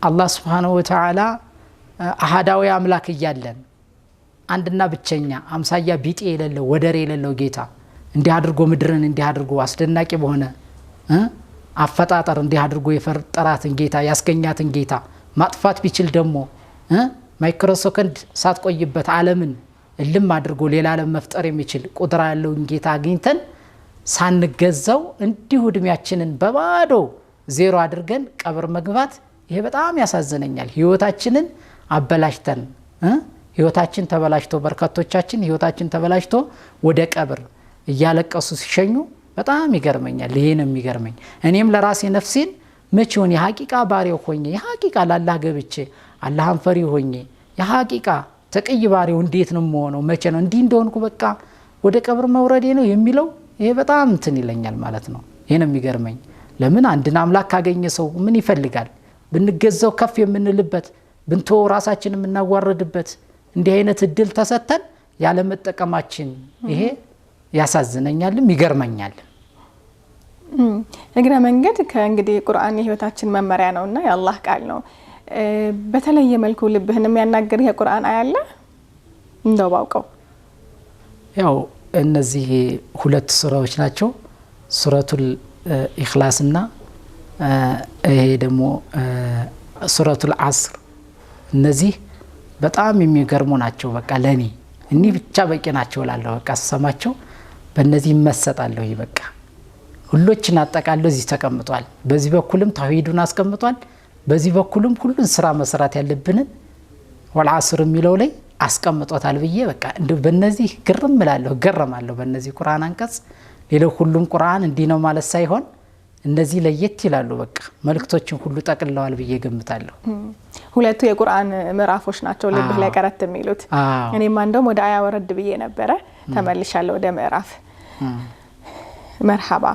አላህ Subhanahu Wa Ta'ala አሃዳዊ አምላክ እያለን አንድና ብቸኛ አምሳያ ቢጤ የሌለው ወደር የሌለው ጌታ እንዲህ አድርጎ ምድርን እንዲህ አድርጎ አስደናቂ በሆነ አፈጣጠር እንዲህ አድርጎ የፈጠራትን ጌታ ያስገኛትን ጌታ ማጥፋት ቢችል ደግሞ ማይክሮሰከንድ ሳትቆይበት ዓለምን እልም አድርጎ ሌላ ዓለም መፍጠር የሚችል ቁድራ ያለውን ጌታ አግኝተን ሳንገዛው እንዲሁ እድሜያችንን በባዶ ዜሮ አድርገን ቀብር መግባት ይሄ በጣም ያሳዝነኛል። ህይወታችንን አበላሽተን ህይወታችን ተበላሽቶ በርካቶቻችን ህይወታችን ተበላሽቶ ወደ ቀብር እያለቀሱ ሲሸኙ በጣም ይገርመኛል። ይሄ ነው የሚገርመኝ። እኔም ለራሴ ነፍሴን መቼውን የሐቂቃ ባሪያው ሆኜ የሐቂቃ ለአላህ ገብቼ አላህን ፈሪ ሆኜ የሐቂቃ ተቀይ ባሪያው እንዴት ነው የምሆነው? መቼ ነው እንዲህ እንደሆንኩ በቃ ወደ ቀብር መውረዴ ነው የሚለው ይሄ በጣም እንትን ይለኛል ማለት ነው። ይሄ ነው የሚገርመኝ። ለምን አንድን አምላክ ካገኘ ሰው ምን ይፈልጋል? ብንገዛው ከፍ የምንልበት ብንቶ ራሳችን የምናዋረድበት እንዲህ አይነት እድል ተሰተን ያለ መጠቀማችን ይሄ ያሳዝነኛልም ይገርመኛል። እግረ መንገድ ከእንግዲህ ቁርአን የህይወታችን መመሪያ ነውና የአላህ ቃል ነው። በተለየ መልኩ ልብህን የሚያናግር የቁርአን አያለ እንደው ባውቀው ያው እነዚህ ሁለት ሱራዎች ናቸው። ሱረቱል ኢኽላስና ይሄ ደግሞ ሱረቱል ዐስር እነዚህ በጣም የሚገርሙ ናቸው። በቃ ለኔ እኒ ብቻ በቂ ናቸው እላለሁ። በቃ ሰማቸው በእነዚህ መሰጣለሁ። በቃ ሁሎችን አጠቃለው እዚህ ተቀምጧል። በዚህ በኩልም ተውሂዱን አስቀምጧል፣ በዚህ በኩልም ሁሉን ስራ መስራት ያለብንን ወልዐስር የሚለው ላይ አስቀምጦታል ብዬ በቃ እንደ በእነዚህ ገረማለሁ በእነዚህ ቁርአን አንቀጽ። ሌላው ሁሉም ቁርአን እንዲህ ነው ማለት ሳይሆን እነዚህ ለየት ይላሉ። በቃ መልእክቶችን ሁሉ ጠቅልለዋል ብዬ ገምታለሁ። ሁለቱ የቁርአን ምዕራፎች ናቸው ልብህ ላይ ቀረት የሚሉት። እኔም አንደም ወደ አያ ወረድ ብዬ ነበረ ተመልሻለሁ ወደ ምዕራፍ። መርሐባ።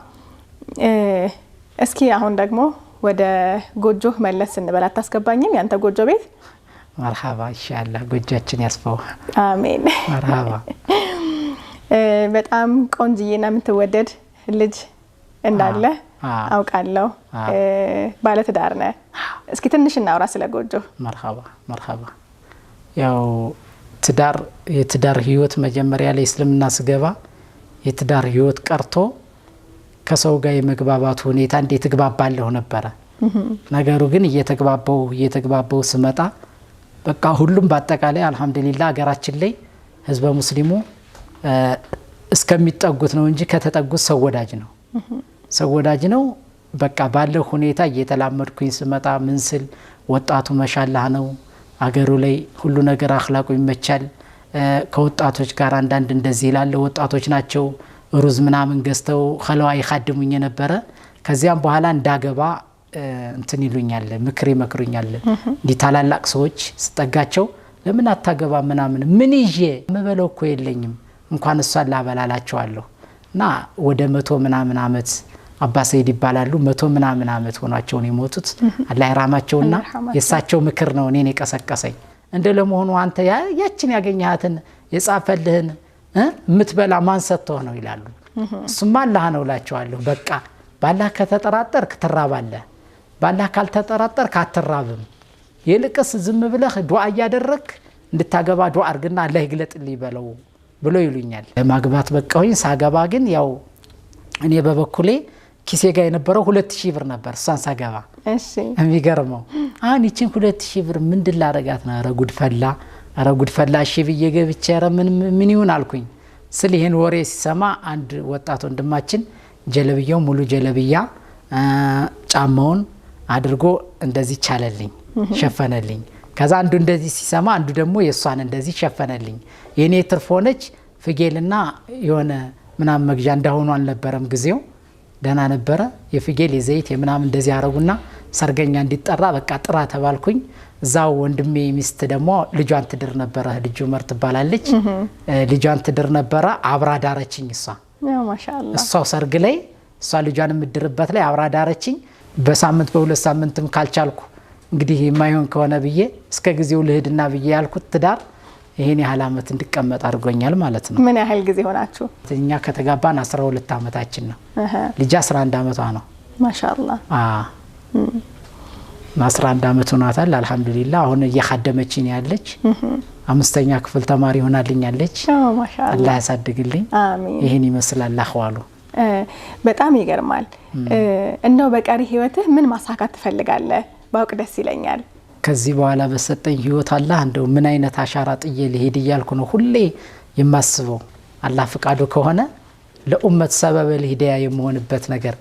እስኪ አሁን ደግሞ ወደ ጎጆ መለስ እንበል። አታስገባኝም ያንተ ጎጆ ቤት? መርሐባ ኢንሻአላህ ጎጆችን ያስፋው። አሜን። መርሐባ። በጣም ቆንጅዬና የምትወደድ ልጅ እንዳለ አውቃለሁ። ባለ ትዳር ነህ። እስኪ ትንሽ እናውራ ስለ ጎጆ። መርሐባ መርሐባ። ያው የትዳር ህይወት መጀመሪያ ላይ እስልምና ስገባ የትዳር ህይወት ቀርቶ ከሰው ጋር የመግባባቱ ሁኔታ እንዴት እግባባለሁ ነበረ። ነገሩ ግን እየተግባባው ስመጣ በቃ ሁሉም በአጠቃላይ አልহামዱሊላህ ሀገራችን ላይ ህዝበ ሙስሊሙ እስከሚጠጉት ነው እንጂ ከተጠጉት ሰው ወዳጅ ነው። በቃ ባለው ሁኔታ እየተላመድኩኝ ስመጣ ምን ስል ወጣቱ መሻላህ ነው። አገሩ ላይ ሁሉ ነገር አኽላቁ ይመቻል። ከወጣቶች ጋር አንዳንድ እንደዚህ ይላል ወጣቶች ናቸው ሩዝ ምናምን ገዝተው ኸለዋ ይखाድሙኝ ነበረ። ከዚያም በኋላ እንዳገባ እንትን ይሉኛል ምክር ይመክሩኛል። ታላላቅ ሰዎች ስጠጋቸው ለምን አታገባ ምናምን ምን ይዤ መበለው እኮ የለኝም እንኳን እሷን ላበላላቸዋለሁ። እና ወደ 100 ምናምን አመት አባ ሰይድ ይባላሉ 100 ምናምን አመት ሆኗቸው ነው የሞቱት። አላህ ይራማቸውና የሳቸው ምክር ነው እኔን የቀሰቀሰኝ። እንደ ለመሆኑ አንተ ያችን ያገኛሃትን የጻፈልህን ምትበላ ማን ሰጥተው ነው ይላሉ። እሱማ አላህ ነው እላቸዋለሁ። በቃ ባላህ ከተጠራጠርክ ትራባለህ፣ ባላህ ካልተጠራጠርክ አትራብም። ይልቅስ ዝም ብለህ ዱዓ እያደረክ እንድታገባ ዱዓ አርግና አላህ ይግለጥልኝ በለው ብሎ ይሉኛል። ለማግባት በቃውኝ። ሳገባ ግን ያው እኔ በበኩሌ ኪሴ ጋር የነበረው 2000 ብር ነበር እሷን ሳገባ። እሺ የሚገርመው አሁን ይችን 2000 ብር ምንድን ላረጋት ነው? ኧረ ጉድፈላ እሺ ብዬ ገብቼ ኧረ ምን ይሁን አልኩኝ። ስለ ይሄን ወሬ ሲሰማ አንድ ወጣት ወንድማችን ጀለብያው ሙሉ ጀለብያ ጫማውን አድርጎ እንደዚህ ቻለልኝ ሸፈነልኝ። ከዛ አንዱ እንደዚህ ሲሰማ አንዱ ደግሞ የሷን እንደዚህ ሸፈነልኝ። የኔ ትርፍ ሆነች ፍጌልና የሆነ ምናምን መግዣ እንዳሆኑ አልነበረም ጊዜው ደህና ነበረ። የፍጌል የዘይት የምናምን እንደዚህ አረጉና ሰርገኛ እንዲጠራ በቃ ጥራ ተባልኩኝ። እዛው ወንድሜ ሚስት ደግሞ ልጇን ትድር ነበረ ልጁ መርት ባላለች ልጇን ትድር ነበረ። አብራ ዳረችኝ እሷ ማሻአላህ። እሷው ሰርግ ላይ እሷ ልጇን ምድርበት ላይ አብራ ዳረችኝ። በሳምንት በሁለት ሳምንትም ካልቻልኩ እንግዲህ የማይሆን ከሆነ ብዬ እስከ ጊዜው ልሂድና ብዬ ያልኩት ትዳር ይሄን ያህል አመት እንድቀመጥ አድርጎኛል ማለት ነው። ምን ያህል ጊዜ ሆናችሁ? እኛ ከተጋባን 12 አመታችን ነው። ልጅ 11 አመቷ ነው። ማሻአላህ 11 አመት ሆኗታል። አልহামዱሊላህ አሁን እየখাደመችኝ ያለች 5ኛ ክፍል ተማሪ ሆናልኛለች። ማሻአላህ አላህ ያሳድግልኝ። አሜን። ይሄን ይመስላል አخዋሉ። በጣም ይገርማል። እንደው በቀሪ ህይወትህ ምን ማሳካት ትፈልጋለህ? ባውቅ ደስ ይለኛል። ከዚህ በኋላ በሰጠኝ ህይወት አላህ እንደው ምን አይነት አሻራ ጥዬ ልሄድ ይያልኩ ነው ሁሌ የማስበው። አላህ ፍቃዱ ከሆነ ለኡመት ሰበብ ለሂዳያ የመሆንበት ነገር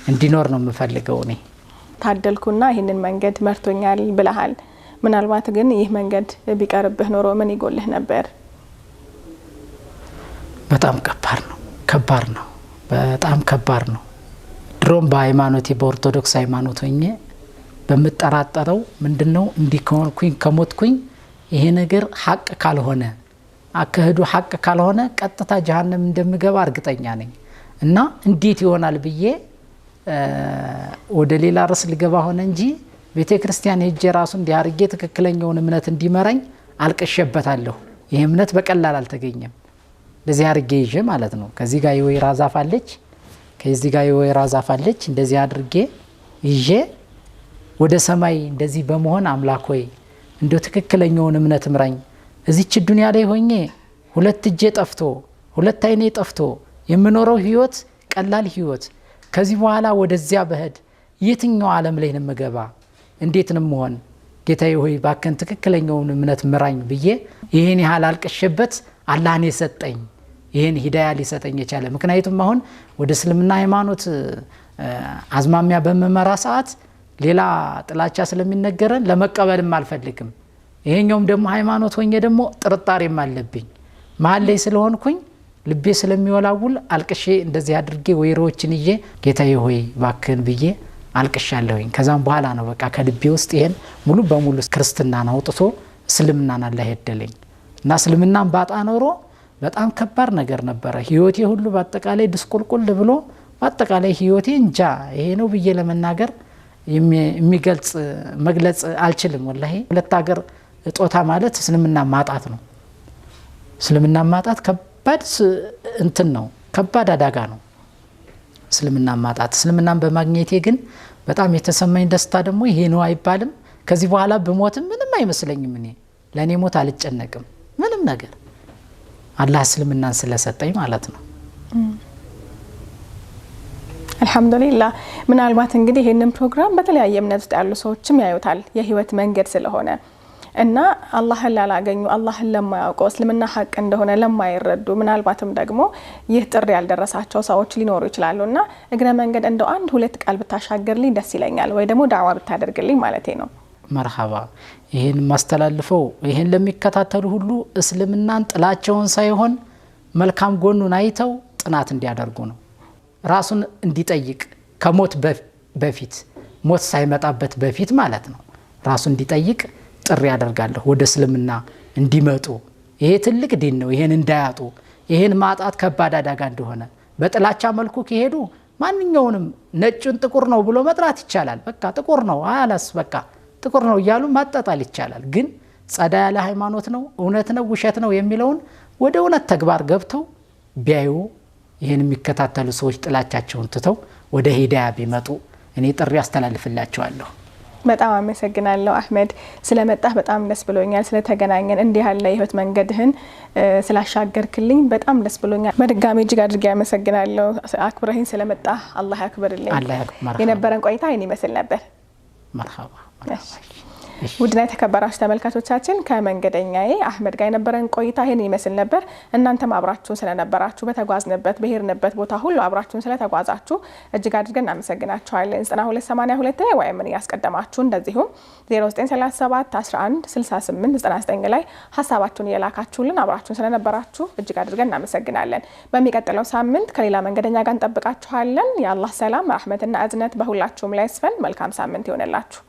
እንዲኖር ነው የምፈልገው። እኔ ታደልኩና ይሄንን መንገድ መርቶኛል ብለሃል። ምናልባት ግን ይህ መንገድ ቢቀርብህ ኖሮ ምን ይጎልህ ነበር? በጣም ከባድ ነው። በጣም ከባድ ነው። ድሮም በሃይማኖቴ በኦርቶዶክስ ሃይማኖት ሆኜ በመጠራጠረው ምንድነው እንዲኮንኩኝ ከሞትኩኝ ይሄ ነገር ሐቅ ካልሆነ አከህዱ ሐቅ ካልሆነ ቀጥታ ጀሃነም እንደምገባ እርግጠኛ ነኝ። እና እንዴት ይሆናል ብዬ ወደ ሌላ ርዕስ ልገባ ሆነ እንጂ ቤተክርስቲያን ሄጄ ራሱ እንዲያርጌ ትክክለኛውን እምነት እንዲመራኝ አልቀሸበታለሁ። ይሄ እምነት በቀላል አልተገኘም። እንደዚህ አርጌ ይዤ ማለት ነው። ከዚህ ጋር የወይራ ዛፍ አለች፣ ከዚህ ጋር የወይራ ዛፍ አለች። እንደዚህ አድርጌ ይዤ ወደ ሰማይ እንደዚህ በመሆን አምላክ ሆይ እንደው ትክክለኛውን እምነት ምራኝ። እዚች ዱንያ ላይ ሆኜ ሁለት እጄ ጠፍቶ ሁለት አይኔ ጠፍቶ የምኖረው ህይወት ቀላል ህይወት ከዚህ በኋላ ወደዚያ በህድ የትኛው ዓለም ላይ ነው መገባ? እንዴት ነው መሆን? ጌታዬ ሆይ ባከን ትክክለኛውን እምነት ምራኝ ብዬ ይሄን ያህል አልቀሸበት አላህን የሰጠኝ ይሄን ሂዳያ ሊሰጠኝ የቻለ። ምክንያቱም አሁን ወደ እስልምና ሃይማኖት አዝማሚያ በመመራ ሰዓት ሌላ ጥላቻ ስለሚነገረን ለመቀበልም አልፈልግም። ይሄኛውም ደግሞ ሃይማኖት ሆኜ ደግሞ ጥርጣሬም አለብኝ። መሀል ላይ ስለሆንኩኝ ልቤ ስለሚወላውል አልቅሼ እንደዚህ አድርጌ ወይሮችን ይዤ ጌታዬ ሆይ ባክን ብዬ አልቅሻለሁኝ። ከዛም በኋላ ነው በቃ ከልቤ ውስጥ ይሄን ሙሉ በሙሉ ክርስትናን አውጥቶ እስልምናን አላህ ያደለኝ እና እስልምናን ባጣ ኖሮ በጣም ከባድ ነገር ነበረ። ህይወቴ ሁሉ በአጠቃላይ ድስቁልቁል ብሎ በአጠቃላይ ህይወቴ እንጃ ይሄ ነው ብዬ ለመናገር የሚገልጽ መግለጽ አልችልም። ወላሂ ሁለት ሀገር እጦታ ማለት እስልምና ማጣት ነው። እስልምና ማጣት ከባድ እንትን ነው፣ ከባድ አደጋ ነው እስልምና ማጣት። እስልምናን በማግኘቴ ግን በጣም የተሰማኝ ደስታ ደግሞ ይሄ ነው አይባልም። ከዚህ በኋላ በሞትም ምንም አይመስለኝም። እኔ ለኔ ሞት አልጨነቅም ምንም ነገር አላህ እስልምናን ስለሰጠኝ ማለት ነው። አልহামዱሊላህ። ምናልባት እንግዲህ ይሄንን ፕሮግራም በተለያየ እምነት ውስጥ ያሉ ሰዎችም ያዩታል የህይወት መንገድ ስለሆነ እና አላህን ላላገኙ አላህን ለማያውቁ እስልምና ሐቅ እንደሆነ ለማይረዱ ምናልባትም ደግሞ ይህ ጥሪ ያልደረሳቸው ሰዎች ሊኖሩ ይችላሉና እግረ መንገድ እንደው አንድ ሁለት ቃል ብታሻገርልኝ ደስ ይለኛል ወይ ደግሞ ዳዕዋ ብታደርግልኝ ማለቴ ነው። መርሐባ። ይሄን ማስተላልፈው ይሄን ለሚከታተሉ ሁሉ እስልምናን ጥላቸውን ሳይሆን መልካም ጎኑን አይተው ጥናት እንዲያደርጉ ነው። ራሱን እንዲጠይቅ ከሞት በፊት ሞት ሳይመጣበት በፊት ማለት ነው ራሱን እንዲጠይቅ ጥሪ ያደርጋለሁ። ወደ እስልምና እንዲመጡ ይሄ ትልቅ ዲን ነው። ይሄን እንዳያጡ ይሄን ማጣት ከባድ አደጋ እንደሆነ በጥላቻ መልኩ ከሄዱ ማንኛውንም ነጭን ጥቁር ነው ብሎ መጥራት ይቻላል። በቃ ጥቁር ነው አላስ በቃ ጥቁር ነው እያሉ ማጣጣል ይቻላል። ግን ጸዳ ያለ ሃይማኖት ነው እውነት ነው ውሸት ነው የሚለውን ወደ እውነት ተግባር ገብተው ቢያዩ ይሄን የሚከታተሉ ሰዎች ጥላቻቸውን ትተው ወደ ሂዳያ ቢመጡ እኔ ጥሪ አስተላልፍላቸዋለሁ። በጣም አመሰግናለሁ አህመድ ስለመጣህ በጣም ደስ ብሎኛል። ስለተገናኘን እንዲህ ያለ የህይወት መንገድህን ስላሻገርክልኝ በጣም ደስ ብሎኛል። በድጋሚ እጅግ አድርጌ አመሰግናለሁ። አክብረህኝ ስለመጣህ አላህ ያክብርልኝ። የነበረን ቆይታ ይህን ይመስል ነበር። መርሐባ። ውድና የተከበራችሁ ተመልካቾቻችን ከመንገደኛዬ አህመድ ጋር የነበረን ቆይታ ይህን ይመስል ነበር። እናንተም አብራችሁን ስለነበራችሁ በተጓዝንበት በሄድንበት ቦታ ሁሉ አብራችሁን ስለተጓዛችሁ እጅግ አድርገን እናመሰግናችኋለን። 9282 ላይ ወይም ምን ያስቀደማችሁ እንደዚሁም 0937 11 68 99 ላይ ሐሳባችሁን የላካችሁልን አብራችሁን ስለነበራችሁ እጅግ አድርገን እናመሰግናለን። በሚቀጥለው ሳምንት ከሌላ መንገደኛ ጋር እንጠብቃችኋለን። የአላህ ሰላም ረህመትና እዝነት በሁላችሁም ላይ ይስፈን። መልካም ሳምንት ይሆንላችሁ።